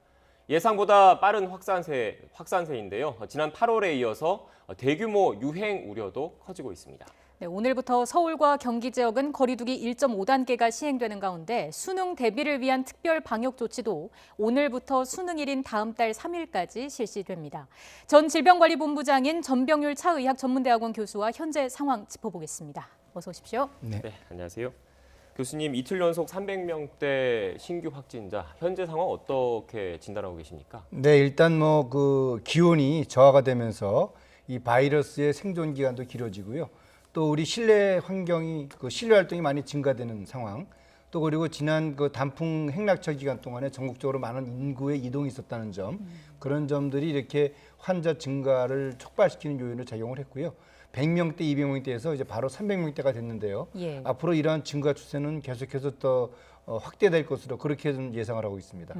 예상보다 빠른 확산세인데요. 지난 8월에 이어서 대규모 유행 우려도 커지고 있습니다. 네, 오늘부터 서울과 경기 지역은 거리두기 1.5단계가 시행되는 가운데 수능 대비를 위한 특별 방역 조치도 오늘부터 수능일인 다음 달 3일까지 실시됩니다. 전 질병관리본부장인 전병율 차의학전문대학원 교수와 현재 상황 짚어보겠습니다. 어서 오십시오. 네, 안녕하세요. 교수님, 이틀 연속 300명대 신규 확진자, 현재 상황 어떻게 진단하고 계십니까? 네, 일단 그 기온이 저하가 되면서 이 바이러스의 생존 기간도 길어지고요. 또 우리 실내 환경이 실내 활동이 많이 증가되는 상황. 또 그리고 지난 단풍 행락철 기간 동안에 전국적으로 많은 인구의 이동이 있었다는 점, 그런 점들이 이렇게 환자 증가를 촉발시키는 요인으로 작용을 했고요. 100명대, 200명대에서 이제 바로 300명대가 됐는데요. 예. 앞으로 이러한 증가 추세는 계속해서 더 확대될 것으로 그렇게 좀 예상을 하고 있습니다.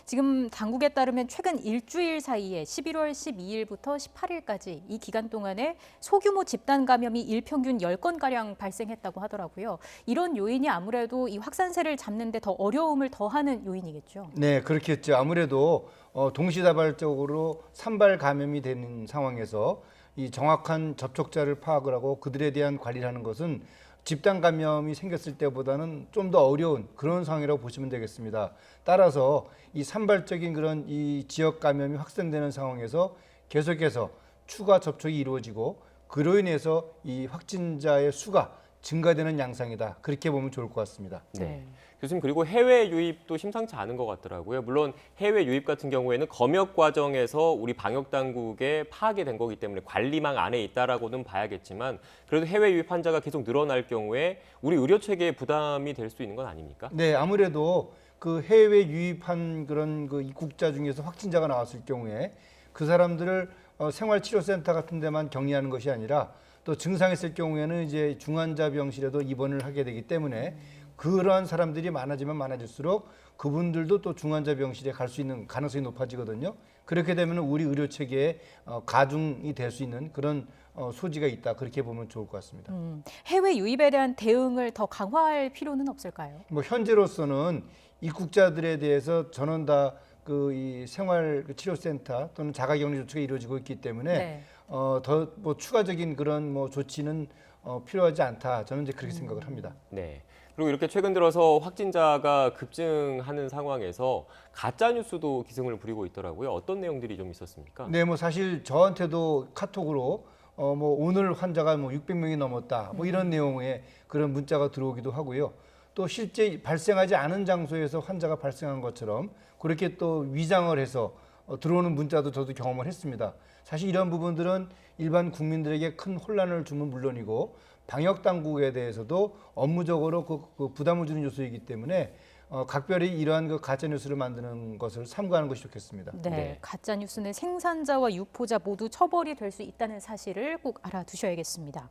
지금 당국에 따르면 최근 일주일 사이에 11월 12일부터 18일까지 이 기간 동안에 소규모 집단 감염이 일평균 10건가량 발생했다고 하더라고요. 이런 요인이 아무래도 이 확산세를 잡는 데 더 어려움을 더하는 요인이겠죠. 네, 그렇겠죠. 아무래도 동시다발적으로 산발 감염이 되는 상황에서 이 정확한 접촉자를 파악을 하고 그들에 대한 관리를 하는 것은 집단 감염이 생겼을 때보다는 좀 더 어려운 그런 상황이라고 보시면 되겠습니다. 따라서 이 산발적인 그런 이 지역 감염이 확산되는 상황에서 계속해서 추가 접촉이 이루어지고 그로 인해서 이 확진자의 수가 증가되는 양상이다. 그렇게 보면 좋을 것 같습니다. 네. 교수님, 그리고 해외 유입도 심상치 않은 것 같더라고요. 물론 해외 유입 같은 경우에는 검역 과정에서 우리 방역 당국에 파악이 된 거기 때문에 관리망 안에 있다라고는 봐야겠지만 그래도 해외 유입 환자가 계속 늘어날 경우에 우리 의료 체계에 부담이 될 수 있는 건 아닙니까? 네, 아무래도 그 해외 유입한 그런 그 입국자 중에서 확진자가 나왔을 경우에 그 사람들을 생활치료센터 같은 데만 격리하는 것이 아니라 또 증상이 있을 경우에는 이제 중환자 병실에도 입원을 하게 되기 때문에 그러한 사람들이 많아지면 많아질수록 그분들도 또 중환자 병실에 갈 수 있는 가능성이 높아지거든요. 그렇게 되면 우리 의료 체계에 가중이 될 수 있는 그런 소지가 있다. 그렇게 보면 좋을 것 같습니다. 해외 유입에 대한 대응을 더 강화할 필요는 없을까요? 현재로서는 입국자들에 대해서 전원 다 이 생활 치료센터 또는 자가격리 조치가 이루어지고 있기 때문에 네. 더 추가적인 그런 조치는 필요하지 않다. 저는 이제 그렇게 생각을 합니다. 네. 그리고 이렇게 최근 들어서 확진자가 급증하는 상황에서 가짜 뉴스도 기승을 부리고 있더라고요. 어떤 내용들이 좀 있었습니까? 네, 사실 저한테도 카톡으로 오늘 환자가 600명이 넘었다. 이런 내용의 그런 문자가 들어오기도 하고요. 또 실제 발생하지 않은 장소에서 환자가 발생한 것처럼 그렇게 또 위장을 해서 들어오는 문자도 저도 경험을 했습니다. 사실 이런 부분들은 일반 국민들에게 큰 혼란을 주면 물론이고 방역 당국에 대해서도 업무적으로 그 부담을 주는 요소이기 때문에 각별히 이러한 그 가짜 뉴스를 만드는 것을 삼가하는 것이 좋겠습니다. 네, 가짜 뉴스는 생산자와 유포자 모두 처벌이 될 수 있다는 사실을 꼭 알아두셔야겠습니다.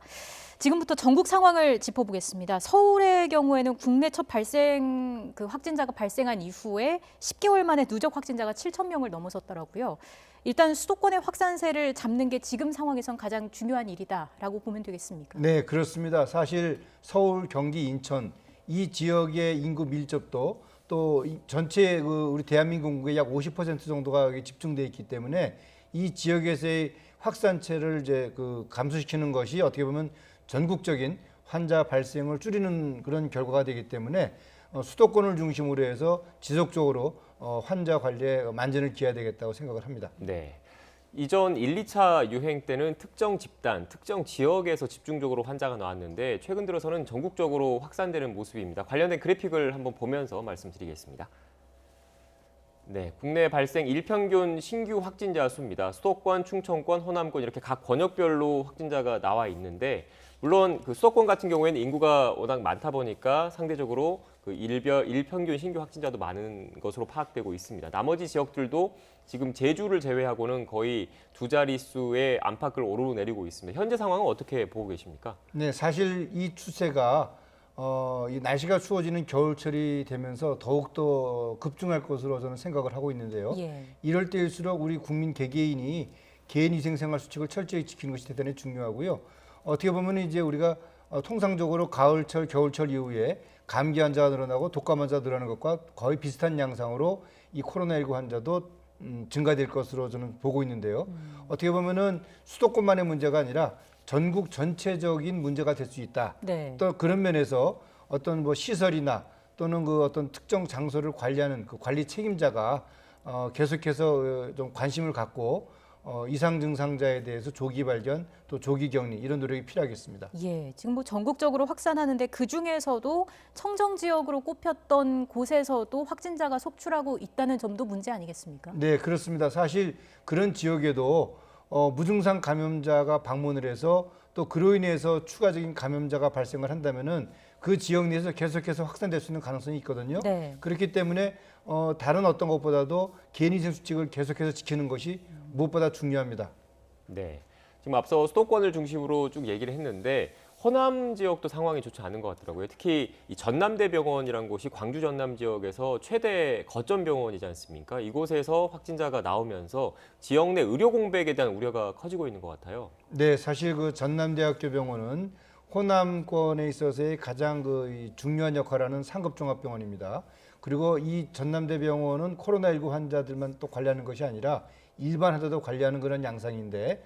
지금부터 전국 상황을 짚어보겠습니다. 서울의 경우에는 국내 첫 발생 확진자가 발생한 이후에 10개월 만에 누적 확진자가 7,000명을 넘어섰더라고요. 일단 수도권의 확산세를 잡는 게 지금 상황에선 가장 중요한 일이다라고 보면 되겠습니까? 네, 그렇습니다. 사실 서울, 경기, 인천 이 지역의 인구 밀접도 또 전체 우리 대한민국 인구의 약 50% 정도가 집중돼 있기 때문에 이 지역에서의 확산체를 이제 감소시키는 것이 어떻게 보면 전국적인 환자 발생을 줄이는 그런 결과가 되기 때문에 수도권을 중심으로 해서 지속적으로 환자 관리에 만전을 기해야 되겠다고 생각을 합니다. 네. 이전 1, 2차 유행 때는 특정 집단, 특정 지역에서 집중적으로 환자가 나왔는데 최근 들어서는 전국적으로 확산되는 모습입니다. 관련된 그래픽을 한번 보면서 말씀드리겠습니다. 네, 국내 발생 일평균 신규 확진자 수입니다. 수도권, 충청권, 호남권 이렇게 각 권역별로 확진자가 나와 있는데 물론 수도권 같은 경우에는 인구가 워낙 많다 보니까 상대적으로 그 일평균 신규 확진자도 많은 것으로 파악되고 있습니다. 나머지 지역들도 지금 제주를 제외하고는 거의 두 자릿수의 안팎을 오르내리고 있습니다. 현재 상황은 어떻게 보고 계십니까? 네, 사실 이 추세가 이 날씨가 추워지는 겨울철이 되면서 더욱더 급증할 것으로 저는 생각을 하고 있는데요. 예. 이럴 때일수록 우리 국민 개개인이 개인 위생생활 수칙을 철저히 지키는 것이 대단히 중요하고요. 어떻게 보면 이제 우리가 통상적으로 가을철, 겨울철 이후에 감기 환자가 늘어나고 독감 환자가 늘어나는 것과 거의 비슷한 양상으로 이 코로나19 환자도 증가될 것으로 저는 보고 있는데요. 어떻게 보면은 수도권만의 문제가 아니라 전국 전체적인 문제가 될 수 있다. 네. 또 그런 면에서 어떤 뭐 시설이나 또는 그 어떤 특정 장소를 관리하는 그 관리 책임자가 계속해서 좀 관심을 갖고 이상 증상자에 대해서 조기 발견 또 조기 격리 이런 노력이 필요하겠습니다. 예, 지금 뭐 전국적으로 확산하는데 그 중에서도 청정 지역으로 꼽혔던 곳에서도 확진자가 속출하고 있다는 점도 문제 아니겠습니까? 네, 그렇습니다. 사실 그런 지역에도 무증상 감염자가 방문을 해서 또 그로 인해서 추가적인 감염자가 발생을 한다면은 그 지역 내에서 계속해서 확산될 수 있는 가능성이 있거든요. 네. 그렇기 때문에 다른 어떤 것보다도 개인위생 수칙을 계속해서 지키는 것이 무엇보다 중요합니다. 네. 지금 앞서 수도권을 중심으로 쭉 얘기를 했는데 호남 지역도 상황이 좋지 않은 것 같더라고요. 특히 이 전남대병원이라는 곳이 광주 전남 지역에서 최대 거점 병원이지 않습니까? 이곳에서 확진자가 나오면서 지역 내 의료 공백에 대한 우려가 커지고 있는 것 같아요. 네, 사실 그 전남대학교 병원은 호남권에 있어서의 가장 중요한 역할을 하는 상급 종합병원입니다. 그리고 이 전남대병원은 코로나19 환자들만 또 관리하는 것이 아니라 일반 환자도 관리하는 그런 양상인데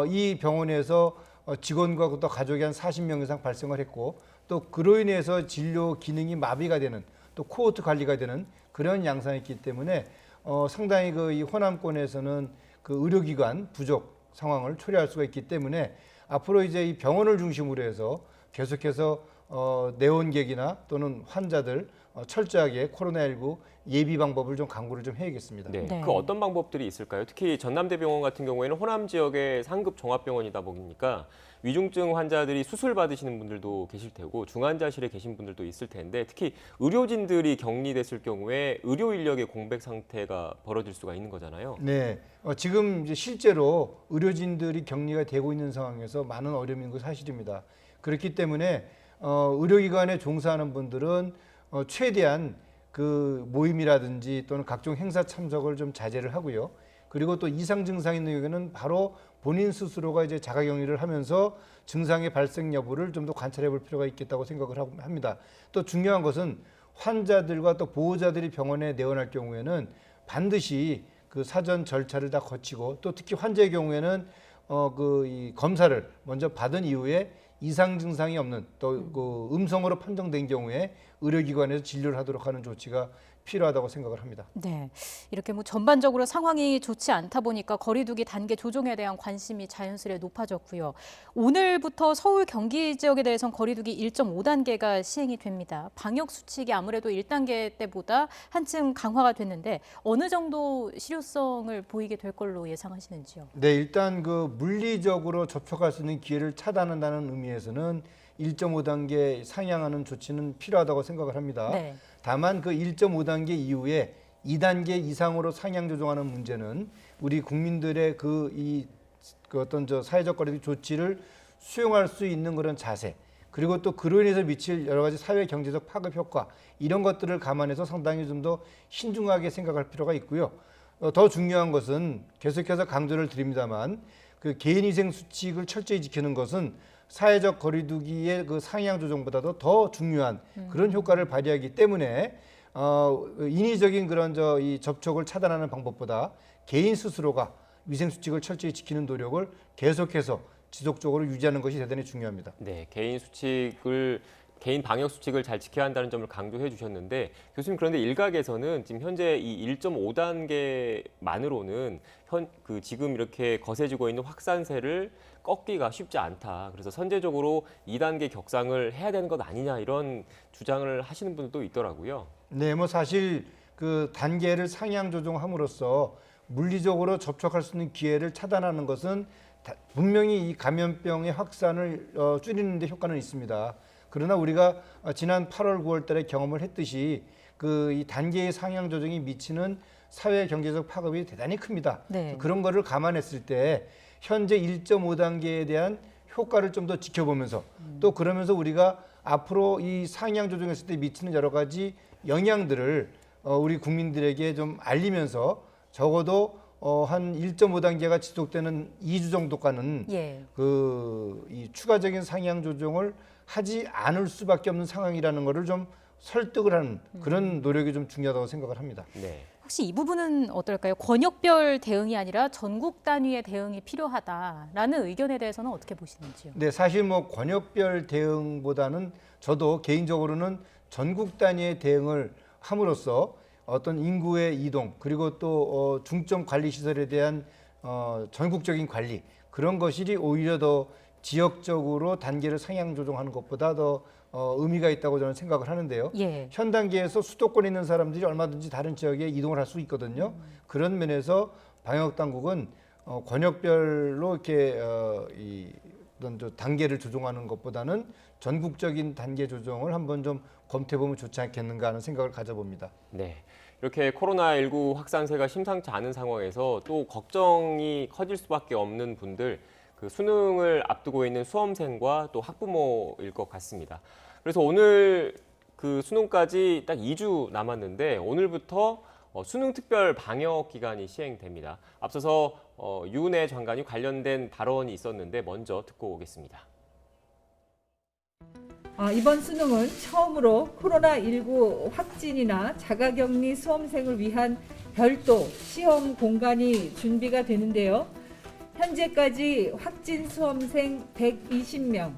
이 병원에서 직원과 또 가족이 한 40명 이상 발생을 했고 또 그로 인해서 진료 기능이 마비가 되는 또 코호트 관리가 되는 그런 양상이 있기 때문에 상당히 이 호남권에서는 그 의료기관 부족 상황을 초래할 수가 있기 때문에 앞으로 이제 이 병원을 중심으로 해서 계속해서 내원객이나 또는 환자들 철저하게 코로나19 예비 방법을 좀 강구를 좀 해야겠습니다. 네. 네. 그 어떤 방법들이 있을까요? 특히 전남대병원 같은 경우에는 호남 지역의 상급 종합병원이다 보니까 위중증 환자들이 수술 받으시는 분들도 계실 테고 중환자실에 계신 분들도 있을 텐데 특히 의료진들이 격리됐을 경우에 의료 인력의 공백 상태가 벌어질 수가 있는 거잖아요. 네, 지금 이제 실제로 의료진들이 격리가 되고 있는 상황에서 많은 어려움인 건 사실입니다. 그렇기 때문에 의료기관에 종사하는 분들은 최대한 그 모임이라든지 또는 각종 행사 참석을 좀 자제를 하고요. 그리고 또 이상 증상이 있는 경우에는 바로 본인 스스로가 이제 자가격리를 하면서 증상의 발생 여부를 좀 더 관찰해 볼 필요가 있겠다고 생각을 합니다. 또 중요한 것은 환자들과 또 보호자들이 병원에 내원할 경우에는 반드시 그 사전 절차를 다 거치고 또 특히 환자의 경우에는 이 검사를 먼저 받은 이후에 이상 증상이 없는 또 그 음성으로 판정된 경우에 의료기관에서 진료를 하도록 하는 조치가 필요하다고 생각을 합니다. 네, 이렇게 뭐 전반적으로 상황이 좋지 않다 보니까 거리두기 단계 조정에 대한 관심이 자연스레 높아졌고요. 오늘부터 서울, 경기 지역에 대해서는 거리두기 1.5단계가 시행이 됩니다. 방역 수칙이 아무래도 1단계 때보다 한층 강화가 됐는데 어느 정도 실효성을 보이게 될 걸로 예상하시는지요? 네, 일단 그 물리적으로 접촉할 수 있는 기회를 차단한다는 의미에서는 1.5단계 상향하는 조치는 필요하다고 생각을 합니다. 네. 다만 그 1.5단계 이후에 2단계 이상으로 상향 조정하는 문제는 우리 국민들의 그 어떤 사회적 거리두기 조치를 수용할 수 있는 그런 자세 그리고 또 그로 인해서 미칠 여러 가지 사회 경제적 파급 효과 이런 것들을 감안해서 상당히 좀 더 신중하게 생각할 필요가 있고요. 더 중요한 것은 계속해서 강조를 드립니다만 그 개인위생 수칙을 철저히 지키는 것은 사회적 거리두기의 그 상향 조정보다도 더 중요한 그런 효과를 발휘하기 때문에 인위적인 그런 이 접촉을 차단하는 방법보다 개인 스스로가 위생 수칙을 철저히 지키는 노력을 계속해서 지속적으로 유지하는 것이 대단히 중요합니다. 네, 개인 방역 수칙을 잘 지켜야 한다는 점을 강조해 주셨는데 교수님 그런데 일각에서는 지금 현재 이 1.5단계만으로는 지금 이렇게 거세지고 있는 확산세를 꺾기가 쉽지 않다. 그래서 선제적으로 2단계 격상을 해야 되는 것 아니냐 이런 주장을 하시는 분들도 있더라고요. 네, 뭐 사실 그 단계를 상향 조정함으로써 물리적으로 접촉할 수 있는 기회를 차단하는 것은 분명히 이 감염병의 확산을 줄이는 데 효과는 있습니다. 그러나 우리가 지난 8월, 9월 달에 경험을 했듯이 이 단계의 상향 조정이 미치는 사회 경제적 파급이 대단히 큽니다. 네. 그런 거를 감안했을 때 현재 1.5단계에 대한 효과를 좀 더 지켜보면서 또 그러면서 우리가 앞으로 이 상향 조정했을 때 미치는 여러 가지 영향들을 우리 국민들에게 좀 알리면서 적어도 한 1.5단계가 지속되는 2주 정도까지는 예. 이 추가적인 상향 조정을 하지 않을 수밖에 없는 상황이라는 것을 좀 설득을 하는 그런 노력이 좀 중요하다고 생각을 합니다. 네. 혹시 이 부분은 어떨까요? 권역별 대응이 아니라 전국 단위의 대응이 필요하다라는 의견에 대해서는 어떻게 보시는지요? 네, 사실 뭐 권역별 대응보다는 저도 개인적으로는 전국 단위의 대응을 함으로써 어떤 인구의 이동 그리고 또 중점 관리 시설에 대한 전국적인 관리 그런 것이 오히려 더 지역적으로 단계를 상향 조정하는 것보다 더 의미가 있다고 저는 생각을 하는데요. 예. 현 단계에서 수도권에 있는 사람들이 얼마든지 다른 지역에 이동을 할 수 있거든요. 그런 면에서 방역 당국은 권역별로 이렇게 어떤 단계를 조정하는 것보다는 전국적인 단계 조정을 한번 좀 검토해 보면 좋지 않겠는가 하는 생각을 가져봅니다. 네. 이렇게 코로나19 확산세가 심상치 않은 상황에서 또 걱정이 커질 수밖에 없는 분들, 그 수능을 앞두고 있는 수험생과 또 학부모일 것 같습니다. 그래서 오늘 그 수능까지 딱 2주 남았는데 오늘부터 수능 특별 방역 기간이 시행됩니다. 앞서서 유은혜 장관이 관련된 발언이 있었는데 먼저 듣고 오겠습니다. 이번 수능은 처음으로 코로나19 확진이나 자가격리 수험생을 위한 별도 시험 공간이 준비가 되는데요. 현재까지 확진 수험생 120명,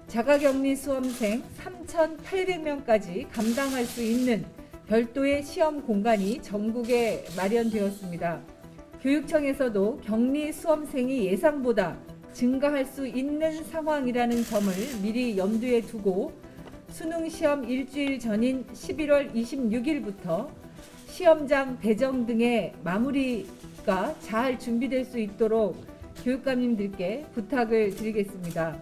자가격리 수험생 3,800명까지 감당할 수 있는 별도의 시험 공간이 전국에 마련되었습니다. 교육청에서도 격리 수험생이 예상보다 증가할 수 있는 상황이라는 점을 미리 염두에 두고 수능 시험 일주일 전인 11월 26일부터 시험장 배정 등의 마무리가 잘 준비될 수 있도록 교육감님들께 부탁을 드리겠습니다.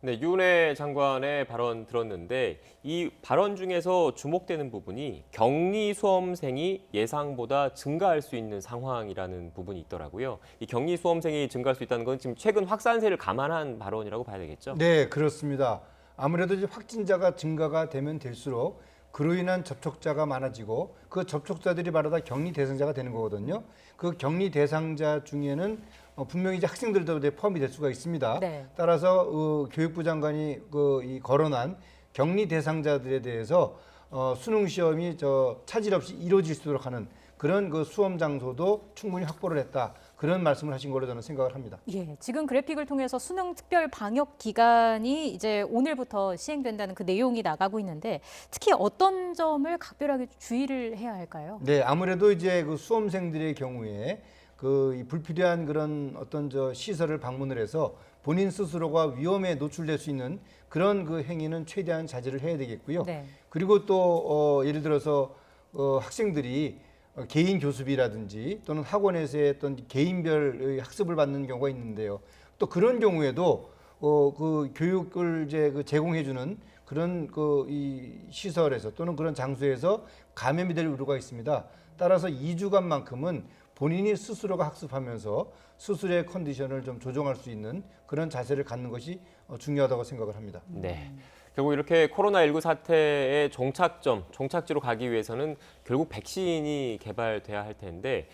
네, 유은혜 장관의 발언 들었는데 이 발언 중에서 주목되는 부분이 격리 수험생이 예상보다 증가할 수 있는 상황이라는 부분이 있더라고요. 이 격리 수험생이 증가할 수 있다는 건 지금 최근 확산세를 감안한 발언이라고 봐야 되겠죠? 네, 그렇습니다. 아무래도 이제 확진자가 증가가 되면 될수록 그로 인한 접촉자가 많아지고 그 접촉자들이 바로 다 격리 대상자가 되는 거거든요. 그 격리 대상자 중에는 분명히 이제 학생들도 포함이 될 수가 있습니다. 네. 따라서 교육부 장관이 이 거론한 격리 대상자들에 대해서 수능 시험이 차질 없이 이루어질 수 있도록 하는 그런 그 수험 장소도 충분히 확보를 했다. 그런 말씀을 하신 걸로 저는 생각을 합니다. 예, 지금 그래픽을 통해서 수능 특별 방역 기간이 이제 오늘부터 시행된다는 그 내용이 나가고 있는데 특히 어떤 점을 각별하게 주의를 해야 할까요? 네, 아무래도 이제 그 수험생들의 경우에 이 불필요한 그런 어떤 시설을 방문을 해서 본인 스스로가 위험에 노출될 수 있는 그런 그 행위는 최대한 자제를 해야 되겠고요. 네. 그리고 또 예를 들어서 학생들이 개인 교습이라든지 또는 학원에서의 어떤 개인별 학습을 받는 경우가 있는데요. 또 그런 경우에도 그 교육을 이제 제공해주는 그런 이 시설에서 또는 그런 장소에서 감염이 될 우려가 있습니다. 따라서 2주간만큼은 본인이 스스로가 학습하면서 스스로의 컨디션을 좀 조정할 수 있는 그런 자세를 갖는 것이 중요하다고 생각을 합니다. 네. 결국 이렇게 코로나19 사태의 종착지로 가기 위해서는 결국 백신이 개발돼야 할 텐데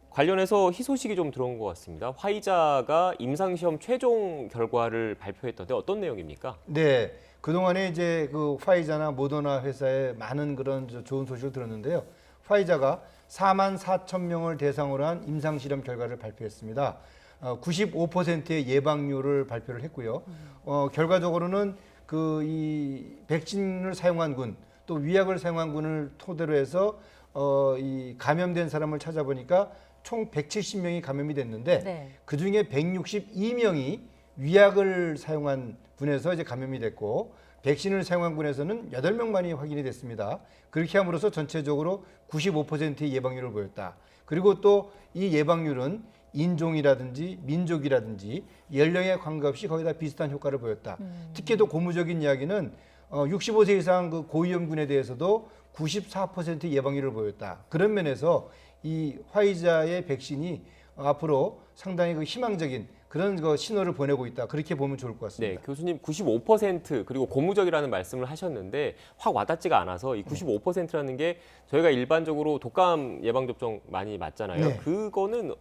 관련해서 희소식이 좀 들어온 것 같습니다. 화이자가 임상시험 최종 결과를 발표했던데 어떤 내용입니까? 네, 그동안에 이제 그 화이자나 모더나 회사의 많은 그런 좋은 소식을 들었는데요. 화이자가 4만 4천 명을 대상으로 한 임상실험 결과를 발표했습니다. 95%의 예방률을 발표를 했고요. 결과적으로는 이 백신을 사용한 군, 또 위약을 사용한 군을 토대로 해서 이 감염된 사람을 찾아보니까 총 170명이 감염이 됐는데 네. 그 중에 162명이 위약을 사용한 군에서 이제 감염이 됐고 백신을 사용한 군에서는 8명만이 확인이 됐습니다. 그렇게 함으로써 전체적으로 95%의 예방률을 보였다. 그리고 또 이 예방률은 인종이라든지 민족이라든지 연령에 관계없이 거의 다 비슷한 효과를 보였다. 특히 더 고무적인 이야기는 65세 이상 그 고위험군에 대해서도 94% 예방률을 보였다. 그런 면에서 이 화이자의 백신이 앞으로 상당히 그 희망적인 그런 그 신호를 보내고 있다. 그렇게 보면 좋을 것 같습니다. 네, 교수님 95% 그리고 고무적이라는 말씀을 하셨는데 확 와닿지가 않아서 이 95%라는 게 저희가 일반적으로 독감 예방 접종 많이 맞잖아요. 네. 그거는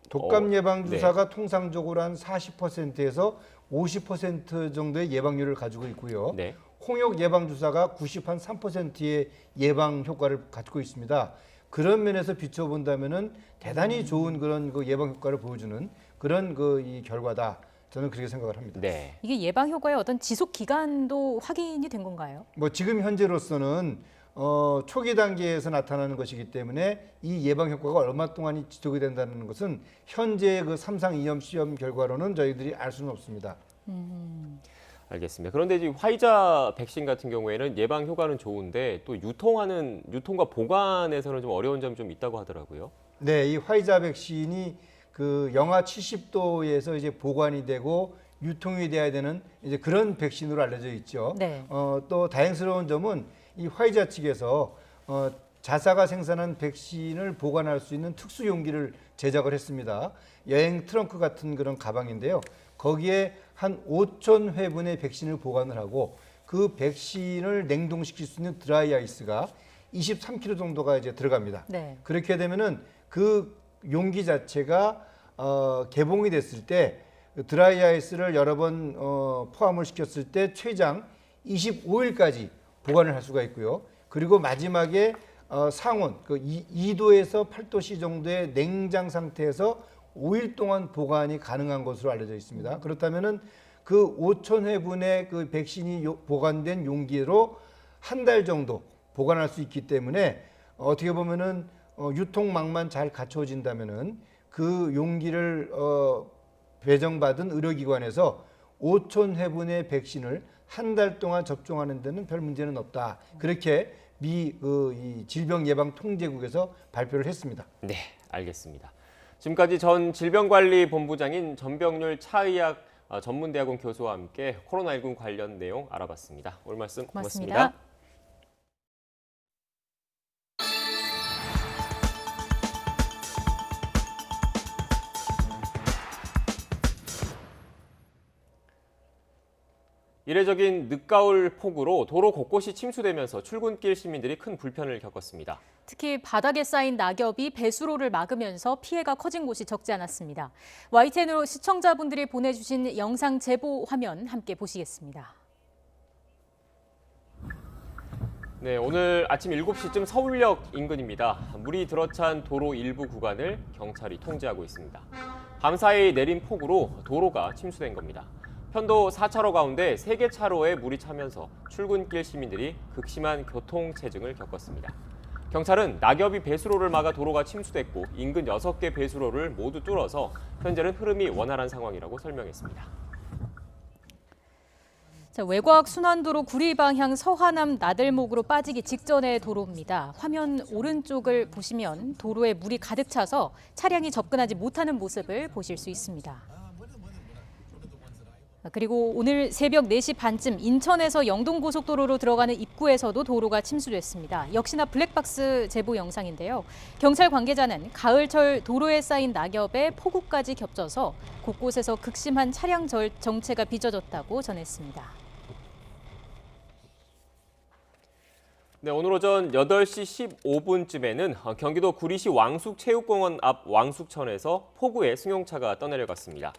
독감 예방 네. 주사가 통상적으로 한 40%에서 50% 정도의 예방률을 가지고 있고요. 네. 홍역 예방 주사가 93%의 예방 효과를 가지고 있습니다. 그런 면에서 비춰본다면은 대단히 좋은 그런 그 예방 효과를 보여주는 그런 이 결과다. 저는 그렇게 생각을 합니다. 네. 이게 예방 효과의 어떤 지속 기간도 확인이 된 건가요? 뭐 지금 현재로서는 초기 단계에서 나타나는 것이기 때문에 이 예방 효과가 얼마 동안이 지속이 된다는 것은 현재 그 3상 2형 시험 결과로는 저희들이 알 수는 없습니다. 알겠습니다. 그런데 이 화이자 백신 같은 경우에는 예방 효과는 좋은데 또 유통과 보관에서는 좀 어려운 점이 좀 있다고 하더라고요. 네, 이 화이자 백신이 그 영하 70도에서 이제 보관이 되고 유통이 돼야 되는 이제 그런 백신으로 알려져 있죠. 네. 또 다행스러운 점은 이 화이자 측에서 자사가 생산한 백신을 보관할 수 있는 특수 용기를 제작을 했습니다. 여행 트렁크 같은 그런 가방인데요. 거기에 한 5,000회분의 백신을 보관을 하고 그 백신을 냉동시킬 수 있는 드라이 아이스가 23kg 정도가 이제 들어갑니다. 네. 그렇게 되면은 그 용기 자체가 개봉이 됐을 때 드라이 아이스를 여러 번 포함을 시켰을 때 최장 25일까지 보관을 할 수가 있고요. 그리고 마지막에 상온 2도에서 8도씨 정도의 냉장 상태에서 5일 동안 보관이 가능한 것으로 알려져 있습니다. 그렇다면은 그 5,000회분의 그 백신이 보관된 용기로 한 달 정도 보관할 수 있기 때문에 어떻게 보면은 유통망만 잘 갖춰진다면은 그 용기를 배정받은 의료기관에서 5,000회분의 백신을 한 달 동안 접종하는 데는 별 문제는 없다. 그렇게 이 질병예방통제국에서 발표를 했습니다. 네, 알겠습니다. 지금까지 전 질병관리본부장인 전병률 차의학 전문대학원 교수와 함께 코로나19 관련 내용 알아봤습니다. 오늘 말씀 고맙습니다. 이례적인 늦가을 폭우로 도로 곳곳이 침수되면서 출근길 시민들이 큰 불편을 겪었습니다. 특히 바닥에 쌓인 낙엽이 배수로를 막으면서 피해가 커진 곳이 적지 않았습니다. YTN으로 시청자분들이 보내주신 영상 제보 화면 함께 보시겠습니다. 네, 오늘 아침 7시쯤 서울역 인근입니다. 물이 들어찬 도로 일부 구간을 경찰이 통제하고 있습니다. 밤사이 내린 폭우로 도로가 침수된 겁니다. 편도 4차로 가운데 3개 차로에 물이 차면서 출근길 시민들이 극심한 교통체증을 겪었습니다. 경찰은 낙엽이 배수로를 막아 도로가 침수됐고 인근 6개 배수로를 모두 뚫어서 현재는 흐름이 원활한 상황이라고 설명했습니다. 외곽 순환도로 구리 방향 서하남 나들목으로 빠지기 직전의 도로입니다. 화면 오른쪽을 보시면 도로에 물이 가득 차서 차량이 접근하지 못하는 모습을 보실 수 있습니다. 그리고 오늘 새벽 4시 반쯤 인천에서 영동고속도로로 들어가는 입구에서도 도로가 침수됐습니다. 역시나 블랙박스 제보 영상인데요. 경찰 관계자는 가을철 도로에 쌓인 낙엽에 폭우까지 겹쳐서 곳곳에서 극심한 차량 정체가 빚어졌다고 전했습니다. 네, 오늘 오전 8시 15분쯤에는 경기도 구리시 왕숙체육공원 앞 왕숙천에서 폭우에 승용차가 떠내려갔습니다.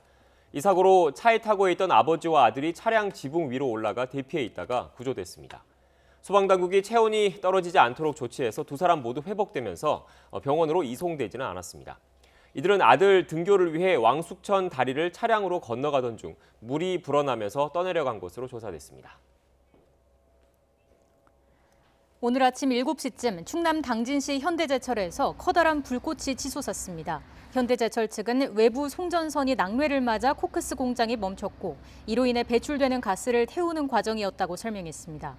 이 사고로 차에 타고 있던 아버지와 아들이 차량 지붕 위로 올라가 대피해 있다가 구조됐습니다. 소방당국이 체온이 떨어지지 않도록 조치해서 두 사람 모두 회복되면서 병원으로 이송되지는 않았습니다. 이들은 아들 등교를 위해 왕숙천 다리를 차량으로 건너가던 중 물이 불어나면서 떠내려간 것으로 조사됐습니다. 오늘 아침 7시쯤 충남 당진시 현대제철에서 커다란 불꽃이 치솟았습니다. 현대제철 측은 외부 송전선이 낙뢰를 맞아 코크스 공장이 멈췄고 이로 인해 배출되는 가스를 태우는 과정이었다고 설명했습니다.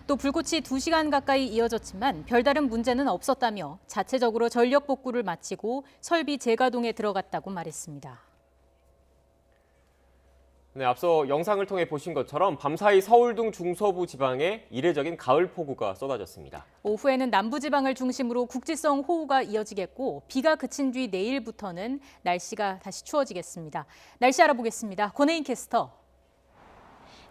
또 불꽃이 2시간 가까이 이어졌지만 별다른 문제는 없었다며 자체적으로 전력 복구를 마치고 설비 재가동에 들어갔다고 말했습니다. 네, 앞서 영상을 통해 보신 것처럼 밤사이 서울 등 중서부 지방에 이례적인 가을 폭우가 쏟아졌습니다. 오후에는 남부지방을 중심으로 국지성 호우가 이어지겠고 비가 그친 뒤 내일부터는 날씨가 다시 추워지겠습니다. 날씨 알아보겠습니다. 권혜인 캐스터.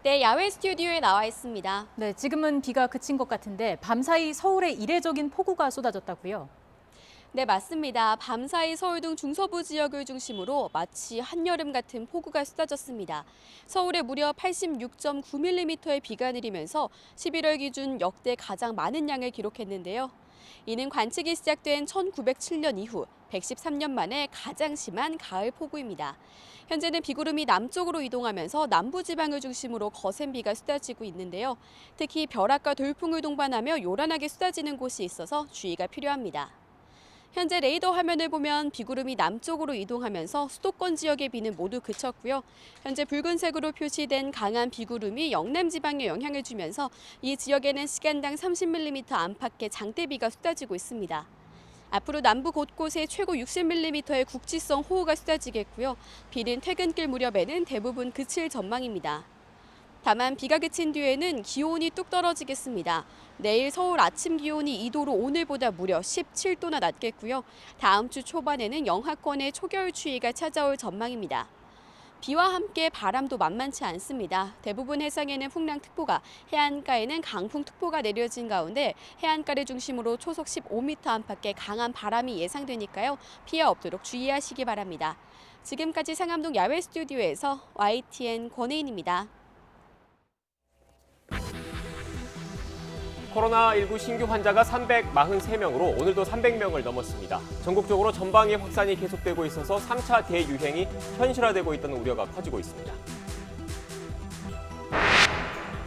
네, 야외 스튜디오에 나와 있습니다. 네, 지금은 비가 그친 것 같은데 밤사이 서울에 이례적인 폭우가 쏟아졌다고요? 네, 맞습니다. 밤사이 서울 등 중서부 지역을 중심으로 마치 한여름 같은 폭우가 쏟아졌습니다. 서울에 무려 86.9mm의 비가 내리면서 11월 기준 역대 가장 많은 양을 기록했는데요. 이는 관측이 시작된 1907년 이후 113년 만에 가장 심한 가을 폭우입니다. 현재는 비구름이 남쪽으로 이동하면서 남부지방을 중심으로 거센 비가 쏟아지고 있는데요. 특히 벼락과 돌풍을 동반하며 요란하게 쏟아지는 곳이 있어서 주의가 필요합니다. 현재 레이더 화면을 보면 비구름이 남쪽으로 이동하면서 수도권 지역의 비는 모두 그쳤고요. 현재 붉은색으로 표시된 강한 비구름이 영남 지방에 영향을 주면서 이 지역에는 시간당 30mm 안팎의 장대비가 쏟아지고 있습니다. 앞으로 남부 곳곳에 최고 60mm의 국지성 호우가 쏟아지겠고요. 비는 퇴근길 무렵에는 대부분 그칠 전망입니다. 다만 비가 그친 뒤에는 기온이 뚝 떨어지겠습니다. 내일 서울 아침 기온이 2도로 오늘보다 무려 17도나 낮겠고요. 다음 주 초반에는 영하권의 초겨울 추위가 찾아올 전망입니다. 비와 함께 바람도 만만치 않습니다. 대부분 해상에는 풍랑특보가, 해안가에는 강풍특보가 내려진 가운데 해안가를 중심으로 초속 15m 안팎의 강한 바람이 예상되니까요. 피해 없도록 주의하시기 바랍니다. 지금까지 상암동 야외 스튜디오에서 YTN 권혜인입니다. 코로나19 신규 환자가 343명으로 오늘도 300명을 넘었습니다. 전국적으로 전방위 확산이 계속되고 있어서 3차 대유행이 현실화되고 있다는 우려가 커지고 있습니다.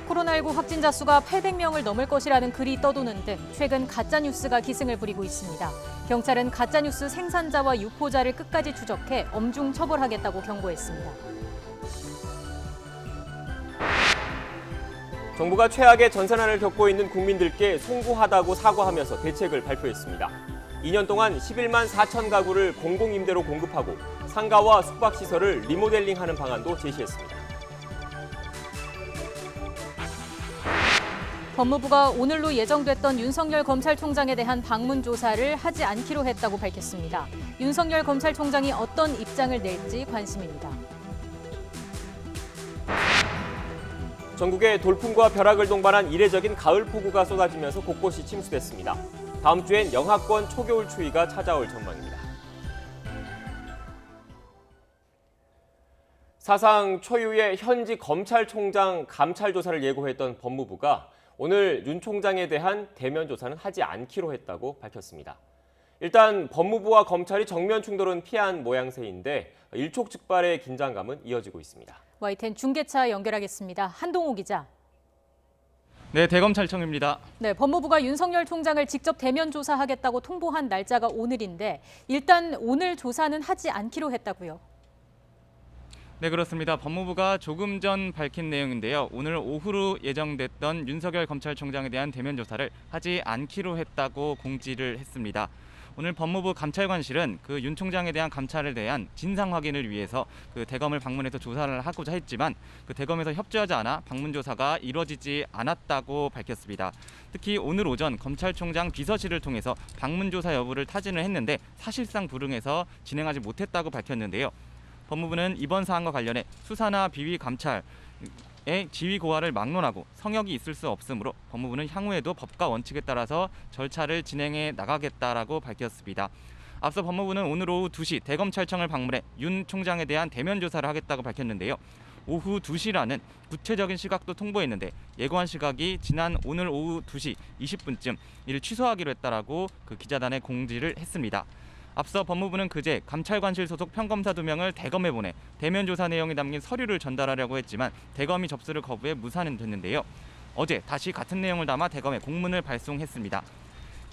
코로나19 확진자 수가 800명을 넘을 것이라는 글이 떠도는 등 최근 가짜뉴스가 기승을 부리고 있습니다. 경찰은 가짜뉴스 생산자와 유포자를 끝까지 추적해 엄중 처벌하겠다고 경고했습니다. 정부가 최악의 전산난을 겪고 있는 국민들께 송구하다고 사과하면서 대책을 발표했습니다. 2년 동안 11만 4천 가구를 공공임대로 공급하고 상가와 숙박시설을 리모델링하는 방안도 제시했습니다. 법무부가 오늘로 예정됐던 윤석열 검찰총장에 대한 방문 조사를 하지 않기로 했다고 밝혔습니다. 윤석열 검찰총장이 어떤 입장을 낼지 관심입니다. 전국에 돌풍과 벼락을 동반한 이례적인 가을 폭우가 쏟아지면서 곳곳이 침수됐습니다. 다음 주엔 영하권 초겨울 추위가 찾아올 전망입니다. 사상 초유의 현직 검찰총장 감찰 조사를 예고했던 법무부가 오늘 윤 총장에 대한 대면 조사는 하지 않기로 했다고 밝혔습니다. 일단 법무부와 검찰이 정면 충돌은 피한 모양새인데 일촉즉발의 긴장감은 이어지고 있습니다. YTN 중계차 연결하겠습니다. 한동호 기자. 네, 대검찰청입니다. 네, 법무부가 윤석열 총장을 직접 대면 조사하겠다고 통보한 날짜가 오늘인데 일단 오늘 조사는 하지 않기로 했다고요. 네, 그렇습니다. 법무부가 조금 전 밝힌 내용인데요. 오늘 오후로 예정됐던 윤석열 검찰총장에 대한 대면 조사를 하지 않기로 했다고 공지를 했습니다. 오늘 법무부 감찰관실은 그 윤 총장에 대한 감찰에 대한 진상 확인을 위해서 그 대검을 방문해서 조사를 하고자 했지만 그 대검에서 협조하지 않아 방문 조사가 이뤄지지 않았다고 밝혔습니다. 특히 오늘 오전 검찰총장 비서실을 통해서 방문 조사 여부를 타진을 했는데 사실상 불응해서 진행하지 못했다고 밝혔는데요. 법무부는 이번 사안과 관련해 수사나 비위 감찰 지휘 고하를 막론하고 성역이 있을 수 없으므로 법무부는 향후에도 법과 원칙에 따라서 절차를 진행해 나가겠다라고 밝혔습니다. 앞서 법무부는 오늘 오후 2시 대검찰청을 방문해 윤 총장에 대한 대면 조사를 하겠다고 밝혔는데요. 오후 2시라는 구체적인 시각도 통보했는데 예고한 시각이 지난 오늘 오후 2시 20분쯤 이를 취소하기로 했다라고 그 기자단에 공지를 했습니다. 앞서 법무부는 그제 감찰관실 소속 평검사 2명을 대검에 보내 대면 조사 내용이 담긴 서류를 전달하려고 했지만 대검이 접수를 거부해 무산은 됐는데요. 어제 다시 같은 내용을 담아 대검에 공문을 발송했습니다.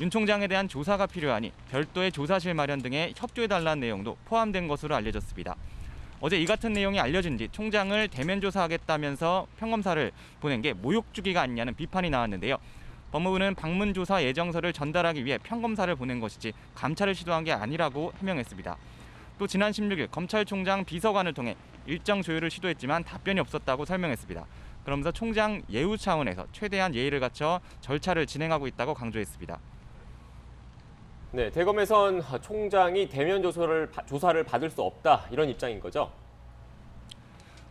윤 총장에 대한 조사가 필요하니 별도의 조사실 마련 등에 협조해달라는 내용도 포함된 것으로 알려졌습니다. 어제 이 같은 내용이 알려진 뒤 총장을 대면 조사하겠다면서 평검사를 보낸 게 모욕주기가 아니냐는 비판이 나왔는데요. 법무부는 방문조사 예정서를 전달하기 위해 평검사를 보낸 것이지 감찰을 시도한 게 아니라고 해명했습니다. 또 지난 16일 검찰총장 비서관을 통해 일정 조율을 시도했지만 답변이 없었다고 설명했습니다. 그러면서 총장 예우 차원에서 최대한 예의를 갖춰 절차를 진행하고 있다고 강조했습니다. 네, 대검에선 총장이 대면 조사를 받을 수 없다 이런 입장인 거죠?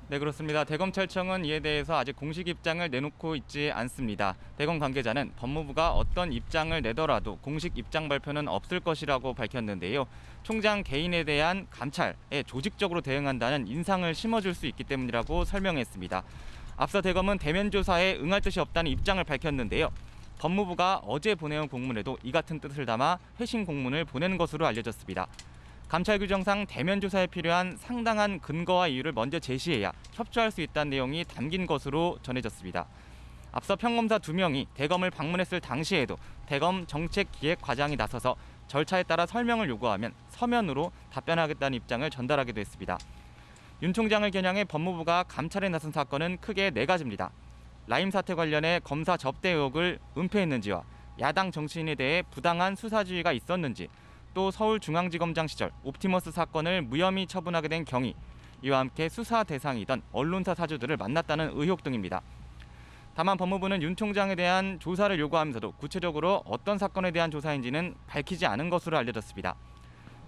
네, 그렇습니다. 대검찰청은 이에 대해서 아직 공식 입장을 내놓고 있지 않습니다. 대검 관계자는 법무부가 어떤 입장을 내더라도 공식 입장 발표는 없을 것이라고 밝혔는데요. 총장 개인에 대한 감찰에 조직적으로 대응한다는 인상을 심어줄 수 있기 때문이라고 설명했습니다. 앞서 대검은 대면 조사에 응할 뜻이 없다는 입장을 밝혔는데요. 법무부가 어제 보내온 공문에도 이 같은 뜻을 담아 회신 공문을 보낸 것으로 알려졌습니다. 감찰 규정상 대면 조사에 필요한 상당한 근거와 이유를 먼저 제시해야 협조할 수 있다는 내용이 담긴 것으로 전해졌습니다. 앞서 평검사 2명이 대검을 방문했을 당시에도 대검 정책기획과장이 나서서 절차에 따라 설명을 요구하면 서면으로 답변하겠다는 입장을 전달하기도 했습니다. 윤 총장을 겨냥해 법무부가 감찰에 나선 사건은 크게 4가지입니다. 라임 사태 관련해 검사 접대 의혹을 은폐했는지와 야당 정치인에 대해 부당한 수사 지휘가 있었는지, 또 서울중앙지검장 시절 옵티머스 사건을 무혐의 처분하게 된 경위, 이와 함께 수사 대상이던 언론사 사주들을 만났다는 의혹 등입니다. 다만 법무부는 윤 총장에 대한 조사를 요구하면서도 구체적으로 어떤 사건에 대한 조사인지는 밝히지 않은 것으로 알려졌습니다.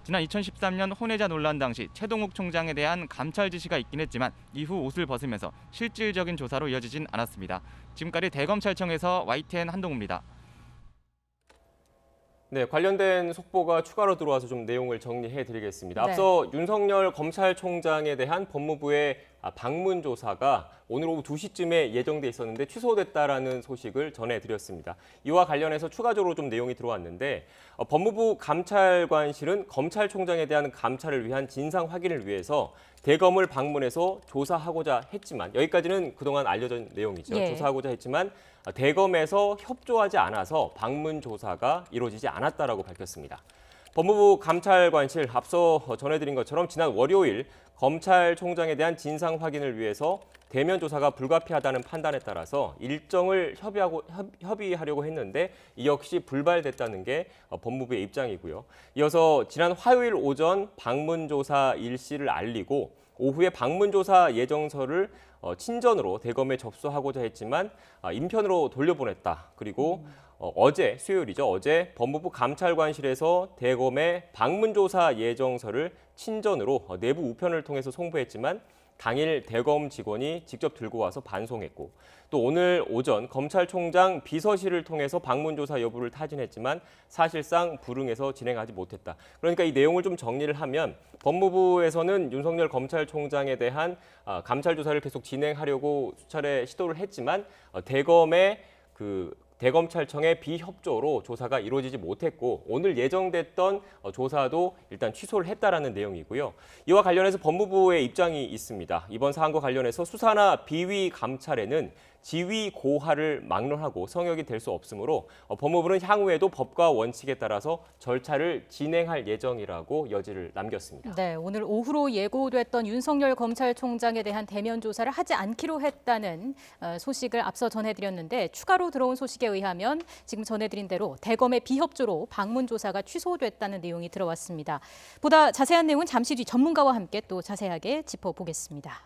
지난 2013년 혼외자 논란 당시 최동욱 총장에 대한 감찰 지시가 있긴 했지만 이후 옷을 벗으면서 실질적인 조사로 이어지진 않았습니다. 지금까지 대검찰청에서 YTN 한동우입니다. 네, 관련된 속보가 추가로 들어와서 좀 내용을 정리해드리겠습니다. 네. 앞서 윤석열 검찰총장에 대한 법무부의 방문 조사가 오늘 오후 2시쯤에 예정돼 있었는데 취소됐다라는 소식을 전해드렸습니다. 이와 관련해서 추가적으로 좀 내용이 들어왔는데 법무부 감찰관실은 검찰총장에 대한 감찰을 위한 진상 확인을 위해서 대검을 방문해서 조사하고자 했지만, 여기까지는 그동안 알려진 내용이죠. 예. 조사하고자 했지만 대검에서 협조하지 않아서 방문 조사가 이루어지지 않았다라고 밝혔습니다. 법무부 감찰관실 앞서 전해드린 것처럼 지난 월요일 검찰총장에 대한 진상 확인을 위해서 대면 조사가 불가피하다는 판단에 따라서 일정을 협의하려고 했는데 이 역시 불발됐다는 게 법무부의 입장이고요. 이어서 지난 화요일 오전 방문 조사 일시를 알리고 오후에 방문 조사 예정서를 친전으로 대검에 접수하고자 했지만 인편으로 돌려보냈다. 그리고 어제 수요일이죠. 어제 법무부 감찰관실에서 대검의 방문조사 예정서를 친전으로 내부 우편을 통해서 송부했지만 당일 대검 직원이 직접 들고 와서 반송했고, 또 오늘 오전 검찰총장 비서실을 통해서 방문조사 여부를 타진했지만 사실상 불응해서 진행하지 못했다. 그러니까 이 내용을 좀 정리를 하면 법무부에서는 윤석열 검찰총장에 대한 감찰 조사를 계속 진행하려고 수차례 시도를 했지만 대검의 대검찰청의 비협조로 조사가 이루어지지 못했고 오늘 예정됐던 조사도 일단 취소를 했다라는 내용이고요. 이와 관련해서 법무부의 입장이 있습니다. 이번 사안과 관련해서 수사나 비위 감찰에는 지위 고하를 막론하고 성역이 될 수 없으므로 법무부는 향후에도 법과 원칙에 따라서 절차를 진행할 예정이라고 여지를 남겼습니다. 네, 오늘 오후로 예고됐던 윤석열 검찰총장에 대한 대면 조사를 하지 않기로 했다는 소식을 앞서 전해드렸는데 추가로 들어온 소식에 의하면 지금 전해드린 대로 대검의 비협조로 방문 조사가 취소됐다는 내용이 들어왔습니다. 보다 자세한 내용은 잠시 뒤 전문가와 함께 또 자세하게 짚어보겠습니다.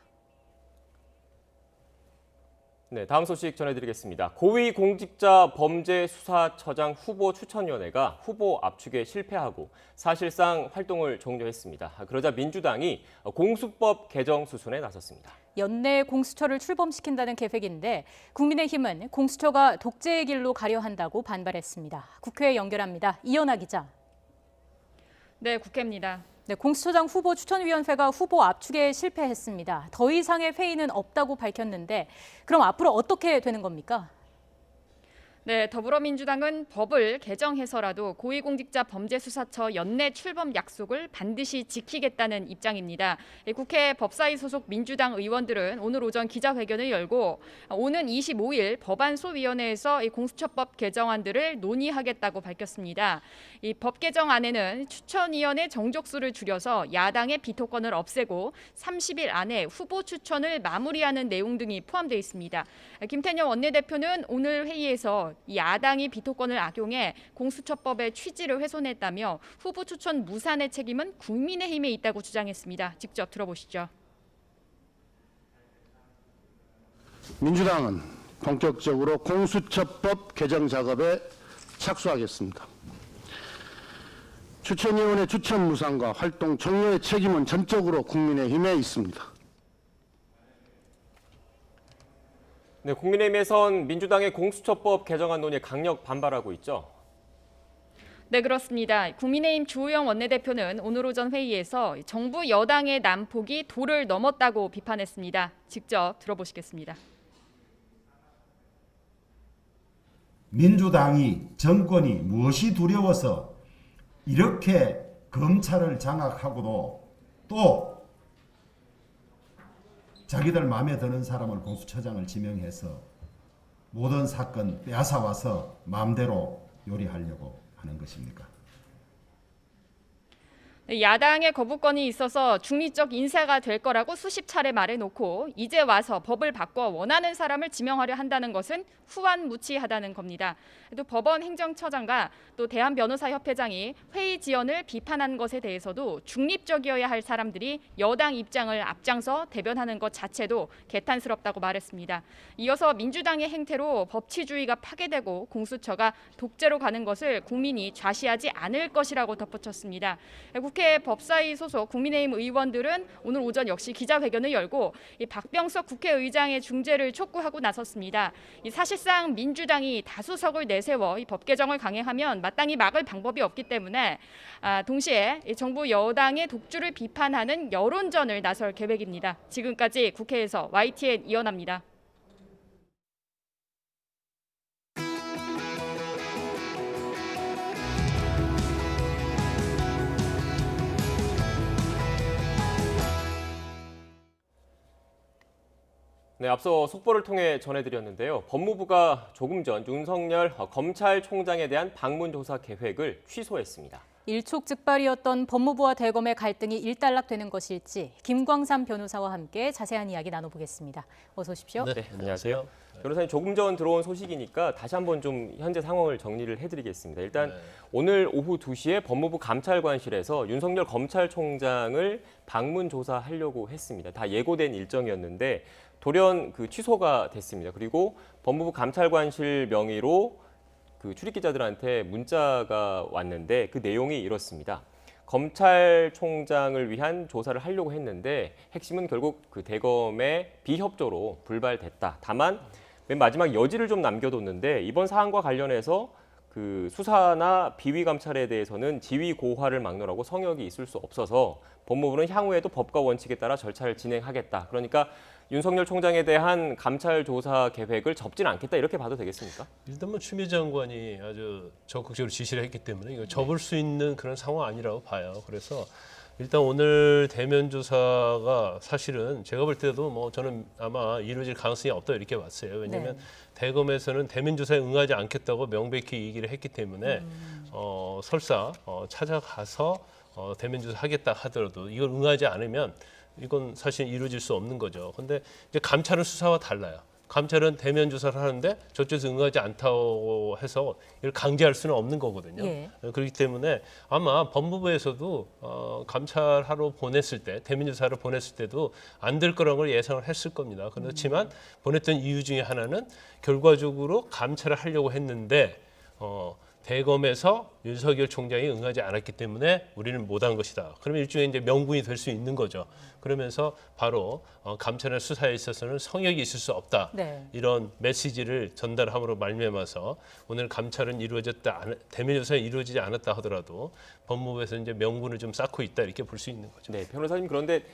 네, 다음 소식 전해드리겠습니다. 고위공직자범죄수사처장 후보 추천위원회가 후보 압축에 실패하고 사실상 활동을 종료했습니다. 그러자 민주당이 공수법 개정 수순에 나섰습니다. 연내 공수처를 출범시킨다는 계획인데 국민의힘은 공수처가 독재의 길로 가려 한다고 반발했습니다. 국회에 연결합니다. 이연아 기자. 네, 국회입니다. 네, 공수처장 후보 추천위원회가 후보 압축에 실패했습니다. 더 이상의 회의는 없다고 밝혔는데 그럼 앞으로 어떻게 되는 겁니까? 네, 더불어민주당은 법을 개정해서라도 고위공직자범죄수사처 연내 출범 약속을 반드시 지키겠다는 입장입니다. 국회 법사위 소속 민주당 의원들은 오늘 오전 기자회견을 열고 오는 25일 법안소위원회에서 이 공수처법 개정안들을 논의하겠다고 밝혔습니다. 이 법 개정안에는 추천위원회 정족수를 줄여서 야당의 비토권을 없애고 30일 안에 후보 추천을 마무리하는 내용 등이 포함되어 있습니다. 김태년 원내대표는 오늘 회의에서 야당이 비토권을 악용해 공수처법의 취지를 훼손했다며 후보 추천 무산의 책임은 국민의힘에 있다고 주장했습니다. 직접 들어보시죠. 민주당은 본격적으로 공수처법 개정 작업에 착수하겠습니다. 추천위원회 추천 무산과 활동 종료의 책임은 전적으로 국민의힘에 있습니다. 네, 국민의힘에선 민주당의 공수처법 개정안 논의에 강력 반발하고 있죠. 네, 그렇습니다. 국민의힘 주호영 원내대표는 오늘 오전 회의에서 정부 여당의 난폭이 도를 넘었다고 비판했습니다. 직접 들어보시겠습니다. 민주당이 정권이 무엇이 두려워서 이렇게 검찰을 장악하고도 또 자기들 마음에 드는 사람을 공수처장을 지명해서 모든 사건 빼앗아와서 마음대로 요리하려고 하는 것입니까? 야당의 거부권이 있어서 중립적 인사가 될 거라고 수십 차례 말해놓고 이제 와서 법을 바꿔 원하는 사람을 지명하려 한다는 것은 후안무치하다는 겁니다. 또 법원 행정처장과 또 대한변호사협회장이 회의 지연을 비판한 것에 대해서도 중립적이어야 할 사람들이 여당 입장을 앞장서 대변하는 것 자체도 개탄스럽다고 말했습니다. 이어서 민주당의 행태로 법치주의가 파괴되고 공수처가 독재로 가는 것을 국민이 좌시하지 않을 것이라고 덧붙였습니다. 국회 법사위 소속 국민의힘 의원들은 오늘 오전 역시 기자회견을 열고 이 박병석 국회의장의 중재를 촉구하고 나섰습니다. 이 사실상 민주당이 다수석을 내세워 이 법 개정을 강행하면 마땅히 막을 방법이 없기 때문에 동시에 이 정부 여당의 독주를 비판하는 여론전을 나설 계획입니다. 지금까지 국회에서 YTN 이현아입니다. 네, 앞서 속보를 통해 전해드렸는데요. 법무부가 조금 전 윤석열 검찰총장에 대한 방문 조사 계획을 취소했습니다. 일촉즉발이었던 법무부와 대검의 갈등이 일단락되는 것일지 김광삼 변호사와 함께 자세한 이야기 나눠보겠습니다. 어서 오십시오. 네, 안녕하세요. 변호사님, 조금 전 들어온 소식이니까 다시 한번 좀 현재 상황을 정리를 해드리겠습니다. 일단 오늘 오후 2시에 법무부 감찰관실에서 윤석열 검찰총장을 방문 조사하려고 했습니다. 다 예고된 일정이었는데 돌연 취소가 됐습니다. 그리고 법무부 감찰관실 명의로 출입 기자들한테 문자가 왔는데 그 내용이 이렇습니다. 검찰총장을 위한 조사를 하려고 했는데 핵심은 결국 대검의 비협조로 불발됐다. 다만 맨 마지막 여지를 좀 남겨뒀는데 이번 사안과 관련해서 수사나 비위 감찰에 대해서는 지위 고하를 막론하고 성역이 있을 수 없어서 법무부는 향후에도 법과 원칙에 따라 절차를 진행하겠다. 그러니까 윤석열 총장에 대한 감찰 조사 계획을 접진 않겠다, 이렇게 봐도 되겠습니까? 일단 추미애 장관이 아주 적극적으로 지시를 했기 때문에 이거 접을 수 있는 그런 상황 아니라고 봐요. 그래서 일단 오늘 대면 조사가 사실은 제가 볼 때도 저는 아마 이루어질 가능성이 없다 이렇게 봤어요. 왜냐하면 대검에서는 대면 조사에 응하지 않겠다고 명백히 얘기를 했기 때문에 설사 찾아가서 대면 조사 하겠다 하더라도 이걸 응하지 않으면 이건 사실 이루어질 수 없는 거죠. 근데 이제 감찰은 수사와 달라요. 감찰은 대면 조사를 하는데 저쪽에서 응하지 않다고 해서 이걸 강제할 수는 없는 거거든요. 그렇기 때문에 아마 법무부에서도 감찰하러 보냈을 때, 대면 조사를 보냈을 때도 안 될 거라는 걸 예상을 했을 겁니다. 그렇지만 보냈던 이유 중에 하나는 결과적으로 감찰을 하려고 했는데 대검에서 윤석열 총장이 응하지 않았기 때문에 우리는 못한 것이다. 그러면 일종의 이제 명분이 될 수 있는 거죠. 그러면서 바로 감찰이나 수사에 있어서는 성역이 있을 수 없다. 이런 메시지를 전달함으로 말미암아서 오늘 감찰은 이루어졌다, 대면 조사는 이루어지지 않았다 하더라도 법무부에서 이제 명분을 좀 쌓고 있다 이렇게 볼 수 있는 거죠. 네, 변호사님, 그런데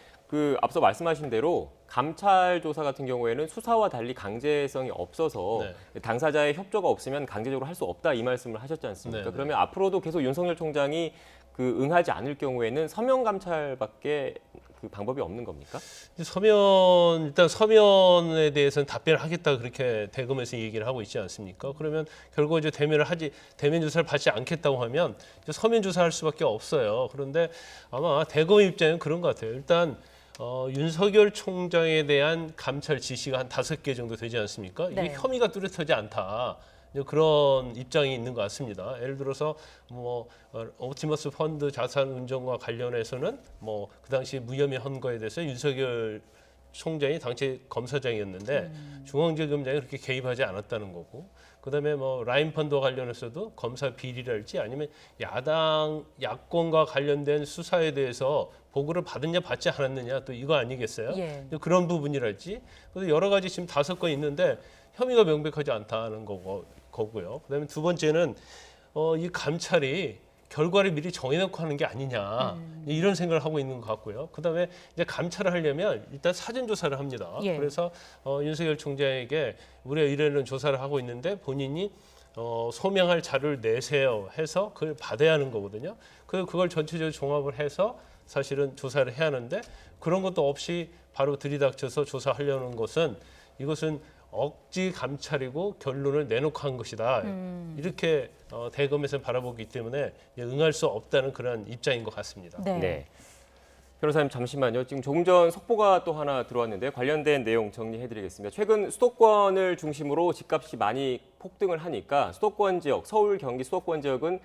앞서 말씀하신 대로 감찰 조사 같은 경우에는 수사와 달리 강제성이 없어서 당사자의 협조가 없으면 강제적으로 할 수 없다 이 말씀을 하셨지 않습니까? 그러면 앞으로도 계속 윤석열 총장이 응하지 않을 경우에는 서면 감찰밖에 방법이 없는 겁니까? 일단 서면에 대해서는 답변을 하겠다 그렇게 대검에서 얘기를 하고 있지 않습니까? 그러면 결국 이제 대면 조사를 받지 않겠다고 하면 이제 서면 조사할 수밖에 없어요. 그런데 아마 대검의 입장은 그런 것 같아요. 일단 윤석열 총장에 대한 감찰 지시가 한 5개 정도 되지 않습니까? 이게 혐의가 뚜렷하지 않다. 그런 입장이 있는 것 같습니다. 예를 들어서 옵티머스 펀드 자산 운전과 관련해서는 그 당시 무혐의 헌거에 대해서 윤석열 총장이 당시 검사장이었는데 중앙지검장이 그렇게 개입하지 않았다는 거고, 그다음에 라인 펀드와 관련해서도 검사 비리랄지 아니면 야권과 관련된 수사에 대해서 보고를 받았냐 받지 않았느냐 또 이거 아니겠어요? 그런 부분이랄지. 그래서 여러 가지 지금 5건 있는데 혐의가 명백하지 않다는 거고요. 그다음에 두 번째는 이 감찰이 결과를 미리 정해놓고 하는 게 아니냐 이런 생각을 하고 있는 것 같고요. 그다음에 이제 감찰을 하려면 일단 사전 조사를 합니다. 그래서 윤석열 총장에게 우리가 이런 조사를 하고 있는데 본인이 소명할 자료를 내세요 해서 그걸 받아야 하는 거거든요. 그걸 전체적으로 종합을 해서 사실은 조사를 해야 하는데 그런 것도 없이 바로 들이닥쳐서 조사하려는 것은 이것은 억지 감찰이고 결론을 내놓고 한 것이다. 이렇게 대검에서는 바라보기 때문에 응할 수 없다는 그런 입장인 것 같습니다. 네. 변호사님 잠시만요. 지금 조금 전 속보가 또 하나 들어왔는데 관련된 내용 정리해드리겠습니다. 최근 수도권을 중심으로 집값이 많이 폭등을 하니까 수도권 지역, 서울, 경기 수도권 지역은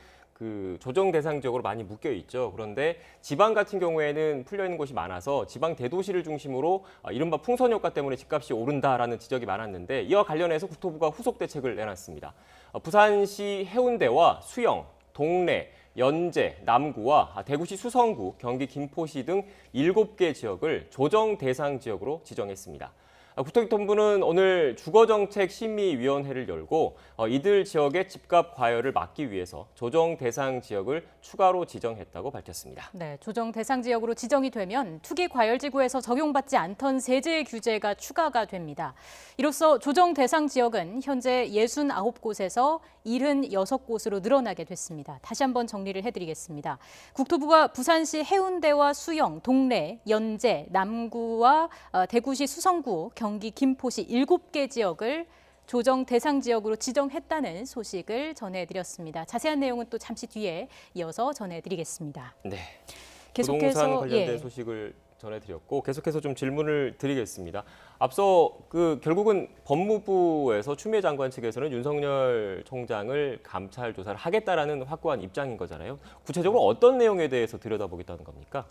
조정 대상 지역으로 많이 묶여 있죠. 그런데 지방 같은 경우에는 풀려 있는 곳이 많아서 지방 대도시를 중심으로 이른바 풍선 효과 때문에 집값이 오른다라는 지적이 많았는데 이와 관련해서 국토부가 후속 대책을 내놨습니다. 부산시 해운대와 수영, 동래, 연제, 남구와 대구시 수성구, 경기 김포시 등 7개 지역을 조정 대상 지역으로 지정했습니다. 국토교통부는 오늘 주거정책심의위원회를 열고 이들 지역의 집값 과열을 막기 위해서 조정 대상 지역을 추가로 지정했다고 밝혔습니다. 네, 조정 대상 지역으로 지정이 되면 투기 과열지구에서 적용받지 않던 세제 규제가 추가가 됩니다. 이로써 조정 대상 지역은 현재 69곳에서 76곳으로 늘어나게 됐습니다. 다시 한번 정리를 해드리겠습니다. 국토부가 부산시 해운대와 수영, 동래, 연제, 남구와 대구시 수성구, 경기 김포시 7개 지역을 조정 대상 지역으로 지정했다는 소식을 전해드렸습니다. 자세한 내용은 또 잠시 뒤에 이어서 전해드리겠습니다. 네, 계속해서 부동산 관련된 소식을 전해드렸고 계속해서 좀 질문을 드리겠습니다. 앞서 결국은 법무부에서 추미애 장관 측에서는 윤석열 총장을 감찰 조사를 하겠다라는 확고한 입장인 거잖아요. 구체적으로 어떤 내용에 대해서 들여다보겠다는 겁니까?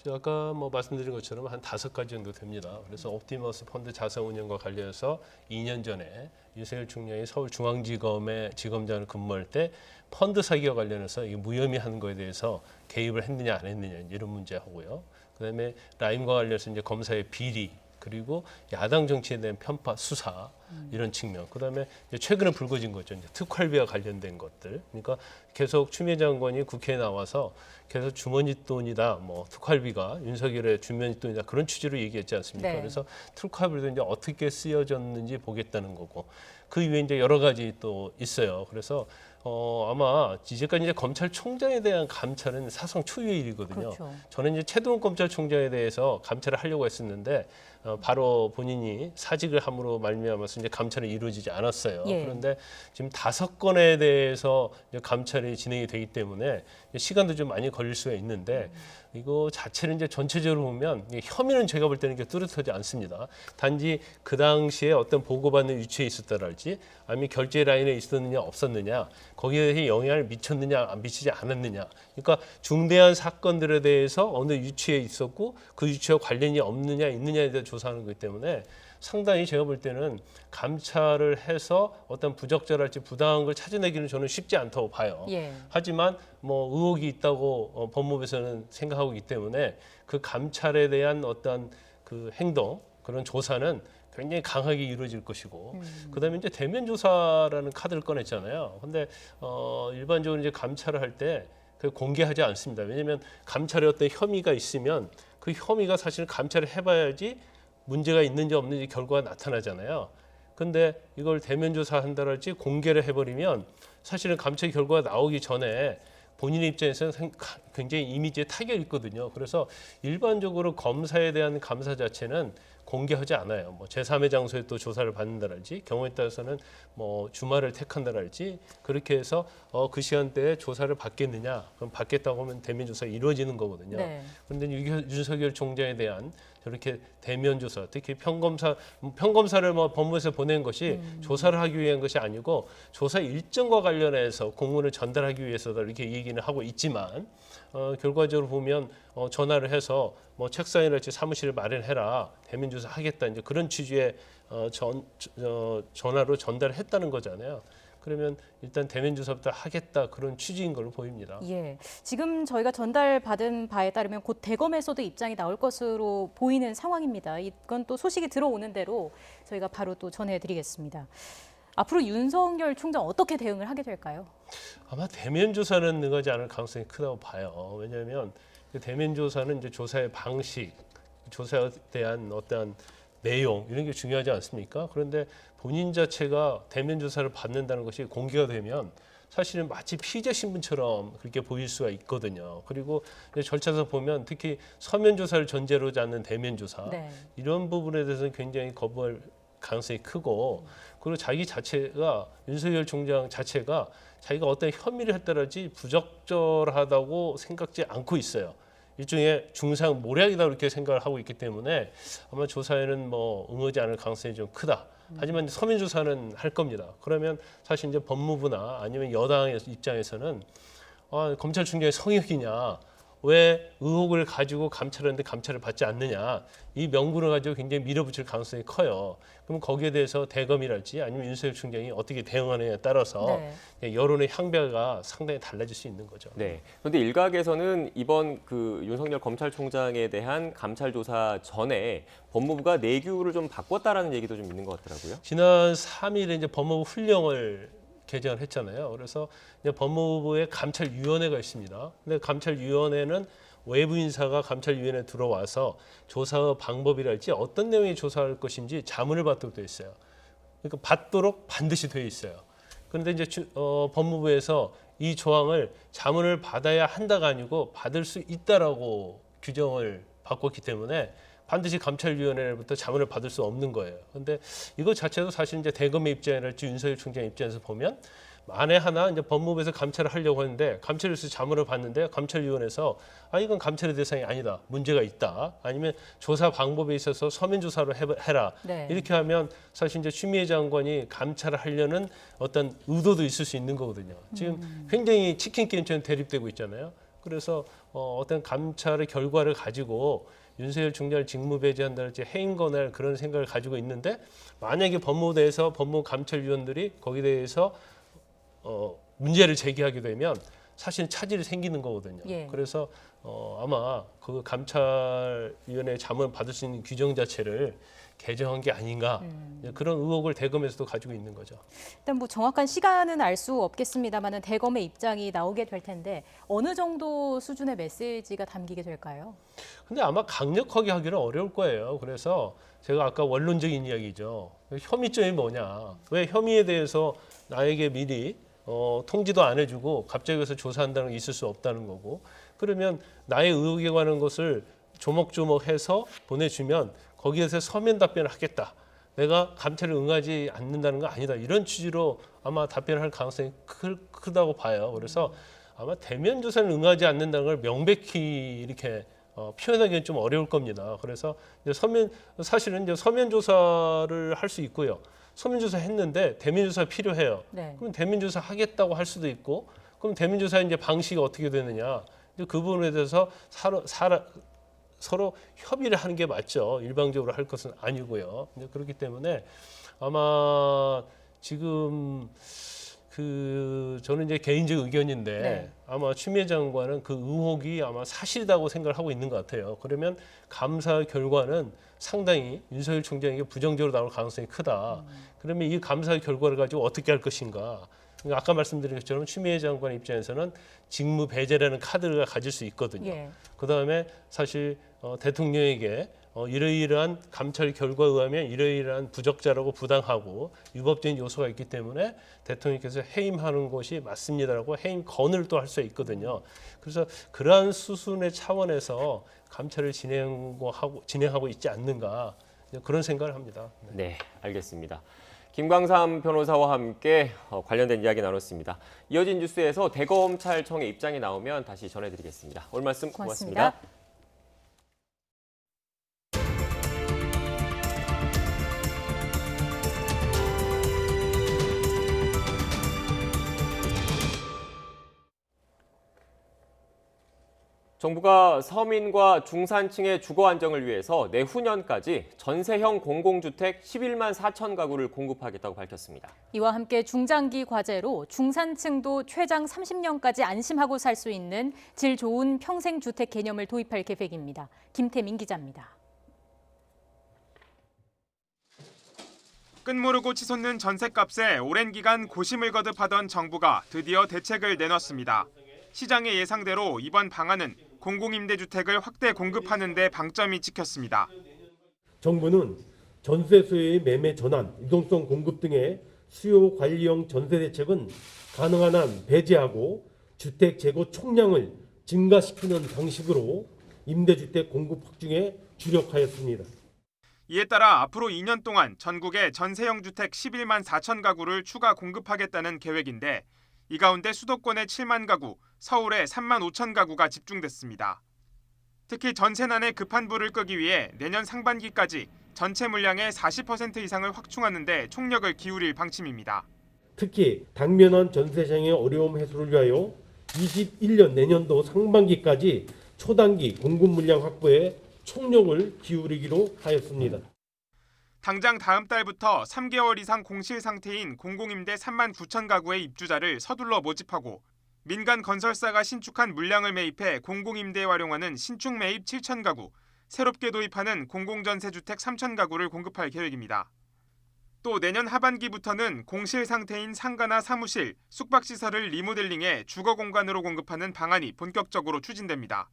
아까 말씀드린 것처럼 한 5가지 정도 됩니다. 그래서 옵티머스 펀드 자산 운영과 관련해서 2년 전에 윤석열 총장이 서울중앙지검의 지검장을 근무할 때 펀드 사기와 관련해서 무혐의 한 거에 대해서 개입을 했느냐 안 했느냐 이런 문제하고요. 그다음에 라임과 관련해서 이제 검사의 비리 그리고 야당 정치에 대한 편파 수사 이런 측면. 그다음에 이제 최근에 불거진 거죠. 이제 특활비와 관련된 것들. 그러니까 계속 추미애 장관이 국회에 나와서 계속 주머니 돈이다, 특활비가 윤석열의 주머니 돈이다 그런 취지로 얘기했지 않습니까? 그래서 특활비도 이제 어떻게 쓰여졌는지 보겠다는 거고 그 이후에 이제 여러 가지 또 있어요. 그래서 아마 이제까지 이제 검찰총장에 대한 감찰은 사상 초유의 일이거든요. 저는 이제 최동훈 검찰총장에 대해서 감찰을 하려고 했었는데 바로 본인이 사직을 함으로 말미암아서 이제 감찰이 이루어지지 않았어요. 그런데 지금 5건에 대해서 이제 감찰이 진행이 되기 때문에 시간도 좀 많이 걸릴 수가 있는데 이거 자체를 이제 전체적으로 보면 혐의는 제가 볼 때는 뚜렷하지 않습니다. 단지 그 당시에 어떤 보고받는 위치에 있었다랄지 아니면 결제 라인에 있었느냐 없었느냐 거기에 대해 영향을 미쳤느냐 안 미치지 않았느냐. 그러니까 중대한 사건들에 대해서 어느 위치에 있었고 그 위치와 관련이 없느냐 있느냐에 대해 조사하는 거기 때문에 상당히 제가 볼 때는 감찰을 해서 어떤 부적절할지 부당한 걸 찾아내기는 저는 쉽지 않다고 봐요. 하지만 의혹이 있다고 법무부에서는 생각하고 있기 때문에 그 감찰에 대한 어떤 그 행동 그런 조사는 굉장히 강하게 이루어질 것이고 그다음에 이제 대면 조사라는 카드를 꺼냈잖아요. 근데 일반적으로 이제 감찰을 할 때 공개하지 않습니다. 왜냐하면 감찰에 어떤 혐의가 있으면 그 혐의가 사실은 감찰을 해봐야지 문제가 있는지 없는지 결과가 나타나잖아요. 근데 이걸 대면 조사한다랄지 공개를 해버리면 사실은 감찰 결과가 나오기 전에 본인 입장에서는 굉장히 이미지에 타격이 있거든요. 그래서 일반적으로 검사에 대한 감사 자체는 공개하지 않아요. 뭐 제3의 장소에 또 조사를 받는다랄지 경우에 따라서는 뭐 주말을 택한다랄지 그렇게 해서 그 시간대에 조사를 받겠느냐 그럼 받겠다고 하면 대면 조사가 이루어지는 거거든요. 네. 그런데 윤석열 총장에 대한 저렇게 대면 조사, 특히 평검사를 뭐 법무부에서 보낸 것이 조사를 하기 위한 것이 아니고 조사 일정과 관련해서 공문을 전달하기 위해서다 이렇게 얘기는 하고 있지만 결과적으로 보면 전화를 해서 뭐 책상이랄지 사무실을 마련해라 대면 조사 하겠다 이제 그런 취지의 전화로 전달했다는 거잖아요. 그러면 일단 대면 조사부터 하겠다 그런 취지인 걸로 보입니다. 예, 지금 저희가 전달받은 바에 따르면 곧 대검에서도 입장이 나올 것으로 보이는 상황입니다. 이건 또 소식이 들어오는 대로 저희가 바로 또 전해드리겠습니다. 앞으로 윤석열 총장 어떻게 대응을 하게 될까요? 아마 대면 조사는 능하지 않을 가능성이 크다고 봐요. 왜냐하면 그 대면 조사는 이제 조사의 방식, 조사에 대한 어떠한 내용 이런 게 중요하지 않습니까? 그런데 본인 자체가 대면 조사를 받는다는 것이 공개가 되면 사실은 마치 피의자 신분처럼 그렇게 보일 수가 있거든요. 그리고 절차에서 보면 특히 서면 조사를 전제로 잡는 대면 조사 이런 부분에 대해서는 굉장히 거부할 가능성이 크고 그리고 자기 자체가 윤석열 총장 자체가 자기가 어떤 혐의를 했다랄지 부적절하다고 생각지 않고 있어요. 일종의 중상 모략이다 이렇게 생각을 하고 있기 때문에 아마 조사에는 뭐 응하지 않을 가능성이 좀 크다. 하지만 서면 조사는 할 겁니다. 그러면 사실 이제 법무부나 아니면 여당의 입장에서는 검찰총장의 성역이냐, 왜 의혹을 가지고 감찰하는데 감찰을 받지 않느냐, 이 명분을 가지고 굉장히 밀어붙일 가능성이 커요. 그럼 거기에 대해서 대검이랄지 아니면 윤석열 총장이 어떻게 대응하느냐에 따라서 여론의 향배가 상당히 달라질 수 있는 거죠. 네. 그런데 일각에서는 이번 그 윤석열 검찰총장에 대한 감찰 조사 전에 법무부가 내규를 좀 바꿨다라는 얘기도 좀 있는 것 같더라고요. 지난 3일에 이제 법무부 훈령을 개정을 했잖아요. 그래서 이제 법무부에 감찰위원회가 있습니다. 근데 감찰위원회는 외부 인사가 감찰위원회에 들어와서 조사 방법이랄지 어떤 내용이 조사할 것인지 자문을 받도록 되어 있어요. 그러니까 받도록 반드시 되어 있어요. 그런데 이제 법무부에서 이 조항을 자문을 받아야 한다가 아니고 받을 수 있다라고 규정을 바꿨기 때문에 반드시 감찰위원회로부터 자문을 받을 수 없는 거예요. 그런데 이거 자체도 사실 이제 대검의 입장이랄지 윤석열 총장 입장에서 보면 만에 하나 이제 법무부에서 감찰을 하려고 하는데 감찰에서 자문을 받는데 감찰위원회에서 이건 감찰의 대상이 아니다. 문제가 있다. 아니면 조사 방법에 있어서 서면 조사로 해라. 이렇게 하면 사실 이제 추미애 장관이 감찰을 하려는 어떤 의도도 있을 수 있는 거거든요. 지금 굉장히 치킨 게임처럼 대립되고 있잖아요. 그래서 어떤 감찰의 결과를 가지고 윤석열 총장을 직무배제한다든지 해임권할 그런 생각을 가지고 있는데 만약에 법무부에서 법무감찰위원들이 거기에 대해서 문제를 제기하게 되면 사실 차질이 생기는 거거든요. 그래서 아마 그 감찰위원회 자문 받을 수 있는 규정 자체를 개정한 게 아닌가 그런 의혹을 대검에서도 가지고 있는 거죠. 일단 뭐 정확한 시간은 알 수 없겠습니다만은 대검의 입장이 나오게 될 텐데 어느 정도 수준의 메시지가 담기게 될까요? 근데 아마 강력하게 하기는 어려울 거예요. 그래서 제가 아까 원론적인 이야기죠. 혐의점이 뭐냐? 왜 혐의에 대해서 나에게 미리 통지도 안 해주고 갑자기 가서 조사한다는 게 있을 수 없다는 거고 그러면 나의 의혹에 관한 것을 조목조목해서 보내주면 거기에서 서면 답변을 하겠다. 내가 감찰을 응하지 않는다는 거 아니다. 이런 취지로 아마 답변을 할 가능성이 크다고 봐요. 그래서 아마 대면 조사를 응하지 않는다는 걸 명백히 이렇게 표현하기는 좀 어려울 겁니다. 그래서 이제 사실은 이제 서면 조사를 할 수 있고요. 서면 조사 했는데 대면 조사 필요해요. 그럼 대면 조사 하겠다고 할 수도 있고, 그럼 대면 조사 이제 방식이 어떻게 되느냐? 이제 그 부분에 대해서 서로 협의를 하는 게 맞죠. 일방적으로 할 것은 아니고요. 그렇기 때문에 아마 지금 저는 이제 개인적 의견인데 아마 추미애 장관은 그 의혹이 아마 사실이라고 생각을 하고 있는 것 같아요. 그러면 감사 결과는 상당히 윤석열 총장에게 부정적으로 나올 가능성이 크다. 그러면 이 감사 결과를 가지고 어떻게 할 것인가? 그러니까 아까 말씀드린 것처럼 추미애 장관 입장에서는 직무 배제라는 카드가 가질 수 있거든요. 예. 그다음에 사실 대통령에게 이러이러한 감찰 결과에 의하면 이러이러한 부적절하고 부당하고 위법적인 요소가 있기 때문에 대통령께서 해임하는 것이 맞습니다라고 해임건을 또 할 수 있거든요. 그래서 그러한 수순의 차원에서 감찰을 진행하고 있지 않는가 그런 생각을 합니다. 네, 알겠습니다. 김광삼 변호사와 함께 관련된 이야기 나눴습니다. 이어진 뉴스에서 대검찰청의 입장이 나오면 다시 전해드리겠습니다. 오늘 말씀 고맙습니다. 정부가 서민과 중산층의 주거 안정을 위해서 내후년까지 전세형 공공주택 11만 4천 가구를 공급하겠다고 밝혔습니다. 이와 함께 중장기 과제로 중산층도 최장 30년까지 안심하고 살 수 있는 질 좋은 평생주택 개념을 도입할 계획입니다. 김태민 기자입니다. 끝모르고 치솟는 전셋값에 오랜 기간 고심을 거듭하던 정부가 드디어 대책을 내놨습니다. 시장의 예상대로 이번 방안은 공공임대주택을 확대 공급하는 데 방점이 찍혔습니다. 정부는 전세 수요의 매매 전환, 유동성 공급 등의 수요 관리형 전세 대책은 가능한 한 배제하고 주택 재고 총량을 증가시키는 방식으로 임대주택 공급 확충에 주력하였습니다. 이에 따라 앞으로 2년 동안 전국에 전세형 주택 11만 4천 가구를 추가 공급하겠다는 계획인데 이 가운데 수도권의 7만 가구, 서울의 3만 5천 가구가 집중됐습니다. 특히 전세난의 급한 불을 끄기 위해 내년 상반기까지 전체 물량의 40% 이상을 확충하는 데 총력을 기울일 방침입니다. 특히 당면한 전세시장의 어려움 해소를 위하여 21년 내년도 상반기까지 초단기 공급 물량 확보에 총력을 기울이기로 하였습니다. 당장 다음 달부터 3개월 이상 공실 상태인 공공임대 3만 9천 가구의 입주자를 서둘러 모집하고 민간 건설사가 신축한 물량을 매입해 공공임대에 활용하는 신축 매입 7천 가구, 새롭게 도입하는 공공전세주택 3천 가구를 공급할 계획입니다. 또 내년 하반기부터는 공실 상태인 상가나 사무실, 숙박시설을 리모델링해 주거 공간으로 공급하는 방안이 본격적으로 추진됩니다.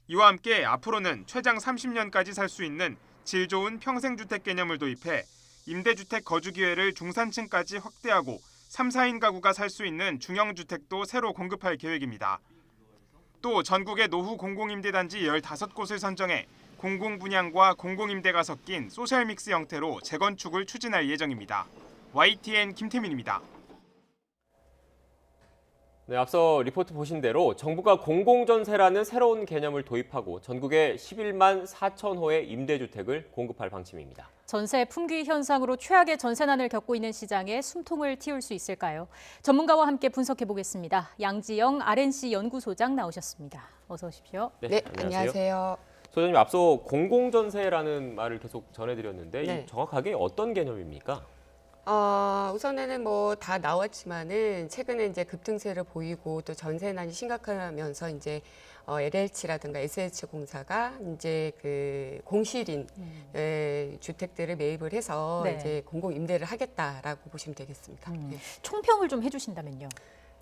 이와 함께 앞으로는 최장 30년까지 살 수 있는 질 좋은 평생주택 개념을 도입해 임대주택 거주 기회를 중산층까지 확대하고 3, 4인 가구가 살 수 있는 중형주택도 새로 공급할 계획입니다. 또 전국의 노후 공공임대단지 15곳을 선정해 공공분양과 공공임대가 섞인 소셜믹스 형태로 재건축을 추진할 예정입니다. YTN 김태민입니다. 네, 앞서 리포트 보신 대로 정부가 공공전세라는 새로운 개념을 도입하고 전국에 11만 4천 호의 임대주택을 공급할 방침입니다. 전세 품귀 현상으로 최악의 전세난을 겪고 있는 시장에 숨통을 틔울 수 있을까요? 전문가와 함께 분석해 보겠습니다. 양지영 RNC 연구소장 나오셨습니다. 어서 오십시오. 네, 안녕하세요. 소장님, 앞서 공공전세라는 말을 계속 전해드렸는데 네. 정확하게 어떤 개념입니까? 우선에는 뭐 다 나왔지만은 최근에 이제 급등세를 보이고 또 전세난이 심각하면서 이제 LH라든가 SH 공사가 이제 그 공실인 주택들을 매입을 해서 네. 이제 공공 임대를 하겠다라고 보시면 되겠습니다. 네. 총평을 좀 해주신다면요.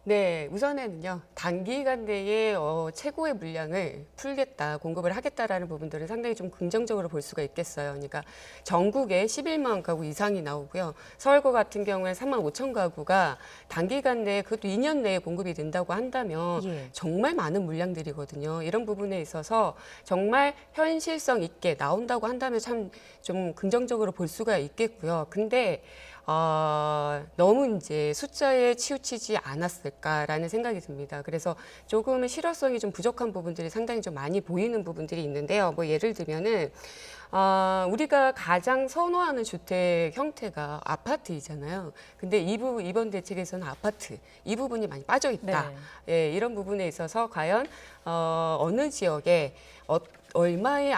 네, 우선에는요 단기간 내에 최고의 물량을 풀겠다, 공급을 하겠다라는 부분들은 상당히 좀 긍정적으로 볼 수가 있겠어요. 그러니까 전국에 11만 가구 이상이 나오고요. 서울과 같은 경우에 3만 5천 가구가 단기간 내에 그것도 2년 내에 공급이 된다고 한다면 정말 많은 물량들이거든요. 이런 부분에 있어서 정말 현실성 있게 나온다고 한다면 참 좀 긍정적으로 볼 수가 있겠고요. 근데 너무 이제 숫자에 치우치지 않았을까라는 생각이 듭니다. 그래서 조금은 실효성이 좀 부족한 부분들이 상당히 좀 많이 보이는 부분들이 있는데요. 뭐 예를 들면은 우리가 가장 선호하는 주택 형태가 아파트이잖아요. 근데 이번 대책에서는 아파트 이 부분이 많이 빠져 있다. 예, 이런 부분에 있어서 과연 어느 지역에 얼마의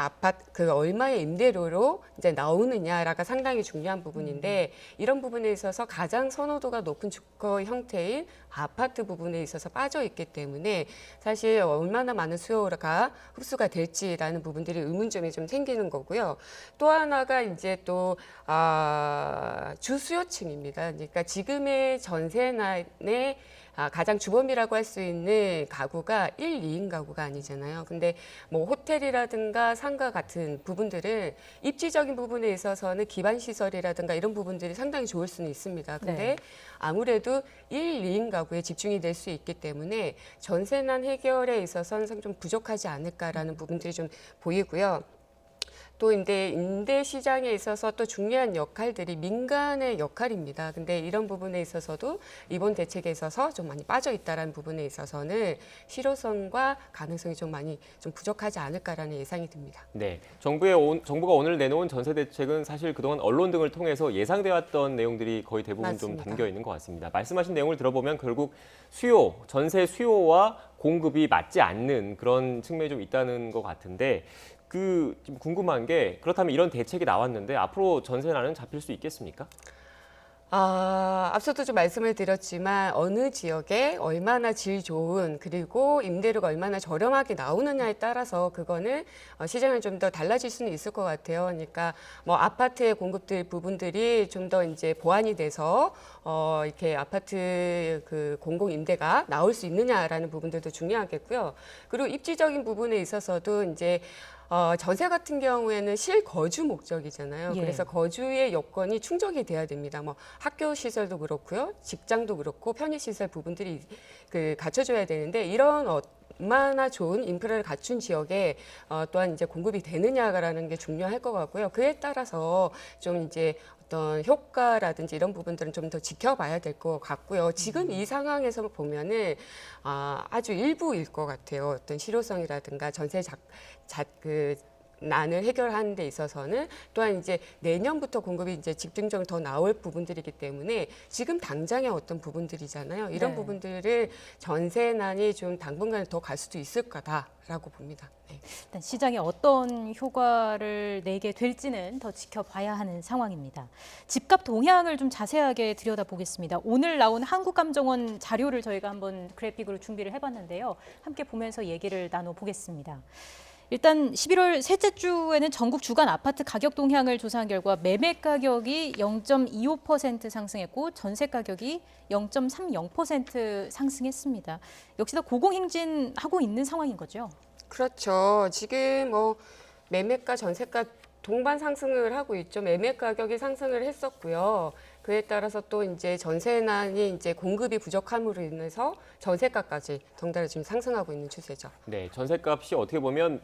얼마의 임대료로 이제 나오느냐가 상당히 중요한 부분인데 이런 부분에 있어서 가장 선호도가 높은 주거 형태인 아파트 부분에 있어서 빠져 있기 때문에 사실 얼마나 많은 수요가 흡수가 될지라는 부분들이 의문점이 좀 생기는 거고요. 또 하나가 이제 또 주수요층입니다. 그러니까 지금의 전세난의 가장 주범이라고 할 수 있는 가구가 1, 2인 가구가 아니잖아요. 근데 뭐 호텔이라든가 상가 같은 부분들은 입지적인 부분에 있어서는 기반 시설이라든가 이런 부분들이 상당히 좋을 수는 있습니다. 근데 네. 아무래도 1, 2인 가구에 집중이 될 수 있기 때문에 전세난 해결에 있어서는 좀 부족하지 않을까라는 부분들이 좀 보이고요. 또 임대 시장에 있어서 또 중요한 역할들이 민간의 역할입니다. 근데 이런 부분에 있어서도 이번 대책에 있어서 좀 많이 빠져 있다라는 부분에 있어서는 실효성과 가능성이 좀 많이 좀 부족하지 않을까라는 예상이 듭니다. 네, 정부가 오늘 내놓은 전세 대책은 사실 그동안 언론 등을 통해서 예상돼 왔던 내용들이 거의 대부분 맞습니다. 좀 담겨 있는 것 같습니다. 말씀하신 내용을 들어보면 결국 전세 수요와 공급이 맞지 않는 그런 측면이 좀 있다는 것 같은데 좀 궁금한 게 그렇다면 이런 대책이 나왔는데 앞으로 전세난은 잡힐 수 있겠습니까? 앞서도 좀 말씀을 드렸지만 어느 지역에 얼마나 질 좋은 그리고 임대료가 얼마나 저렴하게 나오느냐에 따라서 그거는 시장은 좀 더 달라질 수는 있을 것 같아요. 그러니까 뭐 아파트의 공급들 부분들이 좀 더 이제 보완이 돼서 이렇게 아파트 공공 임대가 나올 수 있느냐라는 부분들도 중요하겠고요. 그리고 입지적인 부분에 있어서도 이제 전세 같은 경우에는 실거주 목적이잖아요. 예. 그래서 거주의 여건이 충족이 돼야 됩니다. 뭐 학교 시설도 그렇고요, 직장도 그렇고 편의시설 부분들이 갖춰줘야 되는데 이런 얼마나 좋은 인프라를 갖춘 지역에 또한 이제 공급이 되느냐라는 게 중요할 것 같고요. 그에 따라서 좀 이제 어떤 효과라든지 이런 부분들은 좀 더 지켜봐야 될 것 같고요. 지금 이 상황에서 보면은 아주 일부일 것 같아요. 어떤 실효성이라든가 전세 난을 해결하는 데 있어서는 또한 이제 내년부터 공급이 이제 집중적으로 더 나올 부분들이기 때문에 지금 당장의 어떤 부분들이잖아요. 이런 네. 부분들을 전세난이 좀 당분간 더 갈 수도 있을 거다라고 봅니다. 네. 일단 시장에 어떤 효과를 내게 될지는 더 지켜봐야 하는 상황입니다. 집값 동향을 좀 자세하게 들여다보겠습니다. 오늘 나온 한국감정원 자료를 저희가 한번 그래픽으로 준비를 해봤는데요. 함께 보면서 얘기를 나눠보겠습니다. 일단 11월 셋째 주에는 전국 주간 아파트 가격 동향을 조사한 결과 매매 가격이 0.25% 상승했고 전세 가격이 0.30% 상승했습니다. 역시나 고공행진하고 있는 상황인 거죠? 그렇죠. 지금 뭐 매매가, 전세가 동반 상승을 하고 있죠. 매매 가격이 상승을 했었고요. 그에 따라서 또 이제 전세난이 이제 공급이 부족함으로 인해서 전세가까지 덩달아 지금 상승하고 있는 추세죠. 네, 전세값이 어떻게 보면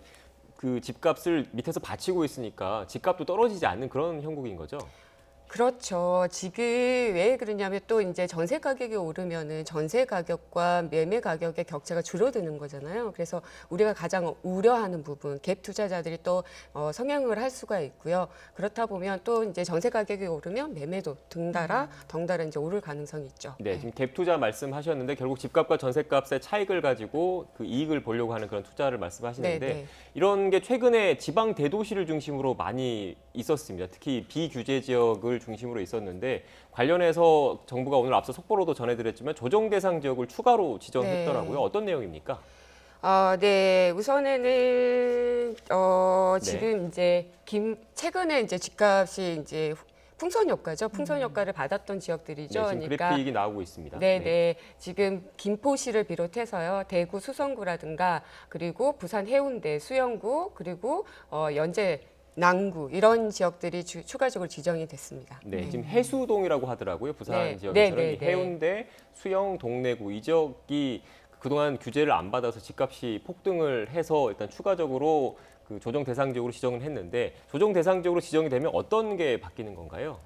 집값을 밑에서 받치고 있으니까 집값도 떨어지지 않는 그런 형국인 거죠? 그렇죠. 지금 왜 그러냐면 또 이제 전세 가격이 오르면은 전세 가격과 매매 가격의 격차가 줄어드는 거잖아요. 그래서 우리가 가장 우려하는 부분, 갭 투자자들이 또 성향을 할 수가 있고요. 그렇다 보면 또 이제 전세 가격이 오르면 매매도 덩달아 이제 오를 가능성이 있죠. 네, 지금 갭 투자 말씀하셨는데 결국 집값과 전세값의 차익을 가지고 이익을 보려고 하는 그런 투자를 말씀하시는데 네, 네. 이런 게 최근에 지방 대도시를 중심으로 많이 있었습니다. 특히 비규제 지역을 중심으로 있었는데 관련해서 정부가 오늘 앞서 속보로도 전해드렸지만 조정 대상 지역을 추가로 지정했더라고요. 네. 어떤 내용입니까? 네, 우선에는 지금 이제 최근에 이제 집값이 이제 풍선 효과죠. 풍선 효과를 받았던 지역들이죠. 네, 지금 그래픽이 나오고 있습니다. 네. 지금 김포시를 비롯해서요. 대구 수성구라든가 그리고 부산 해운대, 수영구 그리고 연제 남구 이런 지역들이 추가적으로 지정이 됐습니다. 네, 지금 해수동이라고 하더라고요. 부산 네. 지역에서는 네. 해운대, 수영, 동래구 이 지역이 그동안 규제를 안 받아서 집값이 폭등을 해서 일단 추가적으로 조정 대상 지역으로 지정을 했는데 조정 대상 지역으로 지정이 되면 어떤 게 바뀌는 건가요?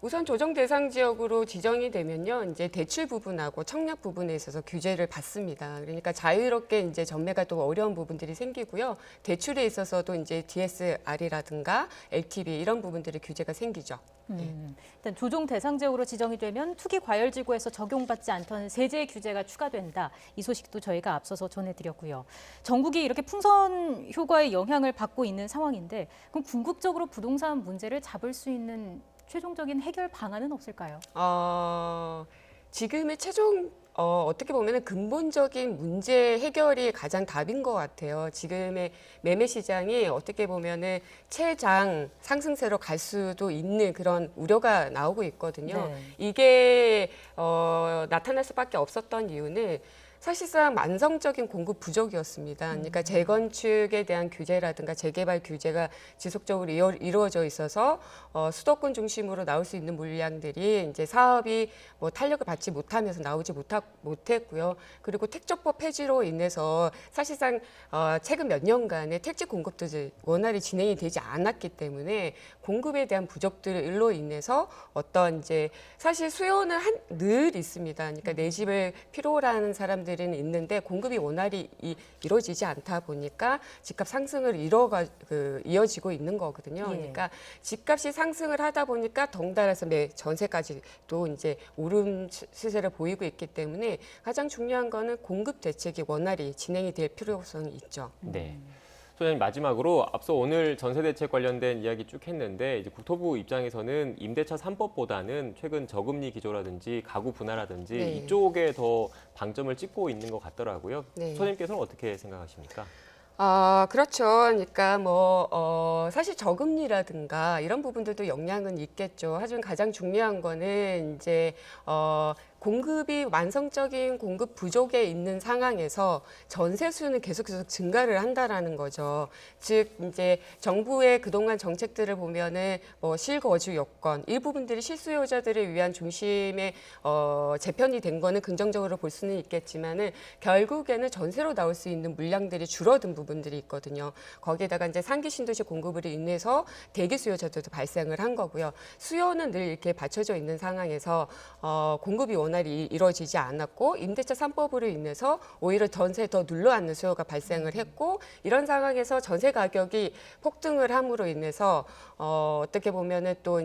우선 조정 대상 지역으로 지정이 되면요, 이제 대출 부분하고 청약 부분에 있어서 규제를 받습니다. 그러니까 자유롭게 이제 전매가 또 어려운 부분들이 생기고요. 대출에 있어서도 이제 DSR이라든가 LTV 이런 부분들의 규제가 생기죠. 일단 조정 대상 지역으로 지정이 되면 투기 과열지구에서 적용받지 않던 세제 규제가 추가된다. 이 소식도 저희가 앞서서 전해드렸고요. 전국이 이렇게 풍선 효과의 영향을 받고 있는 상황인데 그럼 궁극적으로 부동산 문제를 잡을 수 있는 최종적인 해결 방안은 없을까요? 지금의 최종 어떻게 보면 근본적인 문제 해결이 가장 답인 것 같아요. 지금의 매매 시장이 어떻게 보면 최장 상승세로 갈 수도 있는 그런 우려가 나오고 있거든요. 네. 이게 나타날 수밖에 없었던 이유는 사실상 만성적인 공급 부족이었습니다. 그러니까 재건축에 대한 규제라든가 재개발 규제가 지속적으로 이루어져 있어서 수도권 중심으로 나올 수 있는 물량들이 이제 사업이 뭐 탄력을 받지 못하면서 나오지 못했고요. 그리고 택조법 폐지로 인해서 사실상 최근 몇 년간의 택지 공급도 원활히 진행이 되지 않았기 때문에 공급에 대한 부족들로 인해서 어떤 이제 사실 수요는 늘 있습니다. 그러니까 내 집을 필요로 하는 사람들은 있는데 공급이 원활히 이루어지지 않다 보니까 집값 상승을 이어지고 있는 거거든요. 그러니까 집값이 상승을 하다 보니까 덩달아서 전세까지도 이제 오름 시세를 보이고 있기 때문에 가장 중요한 거는 공급 대책이 원활히 진행이 될 필요성이 있죠. 네. 소장님 마지막으로 앞서 오늘 전세 대책 관련된 이야기 쭉 했는데 이제 국토부 입장에서는 임대차 3법보다는 최근 저금리 기조라든지 가구 분할라든지 네. 이쪽에 더 방점을 찍고 있는 것 같더라고요. 네. 소장님께서는 어떻게 생각하십니까? 그렇죠. 그러니까 사실 저금리라든가 이런 부분들도 영향은 있겠죠. 하지만 가장 중요한 거는 이제 공급이 만성적인 공급 부족에 있는 상황에서 전세 수는 계속해서 증가를 한다라는 거죠. 즉 이제 정부의 그동안 정책들을 보면은 실거주 여건 이 부분들이 실수요자들을 위한 중심의 재편이 된 거는 긍정적으로 볼 수는 있겠지만은 결국에는 전세로 나올 수 있는 물량들이 줄어든 부분들이 있거든요. 거기에다가 이제 상기 신도시 공급으로 인해서 대기 수요자들도 발생을 한 거고요. 수요는 늘 이렇게 받쳐져 있는 상황에서 공급이 원활히 이루어지지 않았고 임대차 3법으로 인해서 오히려 전세에 더 눌러앉는 수요가 발생을 했고 이런 상황에서 전세 가격이 폭등을 함으로 인해서 어떻게 보면은 또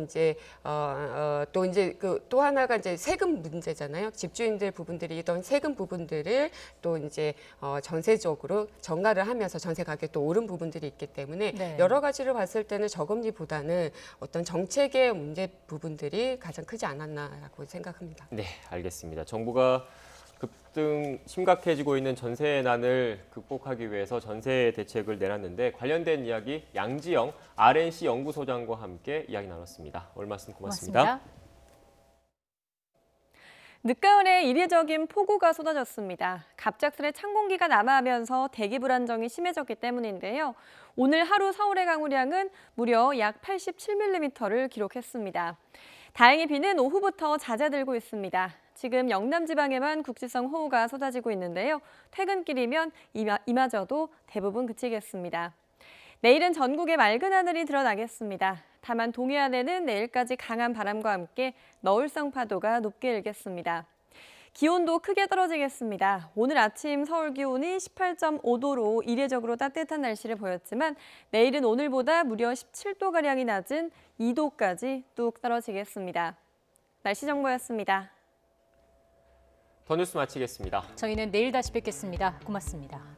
하나가 이제 세금 문제잖아요. 집주인들 부분들이 있던 세금 부분들을 또 이제 전세적으로 전가를 하면서 전세 가격이 또 오른 부분들이 있기 때문에 네. 여러 가지를 봤을 때는 저금리보다는 어떤 정책의 문제 부분들이 가장 크지 않았나라고 생각합니다. 네, 알겠습니다. 정부가 급등 심각해지고 있는 전세난을 극복하기 위해서 전세 대책을 내놨는데 관련된 이야기 양지영 RNC 연구소장과 함께 이야기 나눴습니다. 오늘 말씀 고맙습니다. 늦가을에 이례적인 폭우가 쏟아졌습니다. 갑작스레 찬 공기가 남하하면서 대기 불안정이 심해졌기 때문인데요. 오늘 하루 서울의 강우량은 무려 약 87mm를 기록했습니다. 다행히 비는 오후부터 잦아들고 있습니다. 지금 영남 지방에만 국지성 호우가 쏟아지고 있는데요. 퇴근길이면 이마저도 대부분 그치겠습니다. 내일은 전국에 맑은 하늘이 드러나겠습니다. 다만 동해안에는 내일까지 강한 바람과 함께 너울성 파도가 높게 일겠습니다. 기온도 크게 떨어지겠습니다. 오늘 아침 서울 기온이 18.5도로 이례적으로 따뜻한 날씨를 보였지만 내일은 오늘보다 무려 17도가량이 낮은 2도까지 뚝 떨어지겠습니다. 날씨 정보였습니다. 더 뉴스 마치겠습니다. 저희는 내일 다시 뵙겠습니다. 고맙습니다.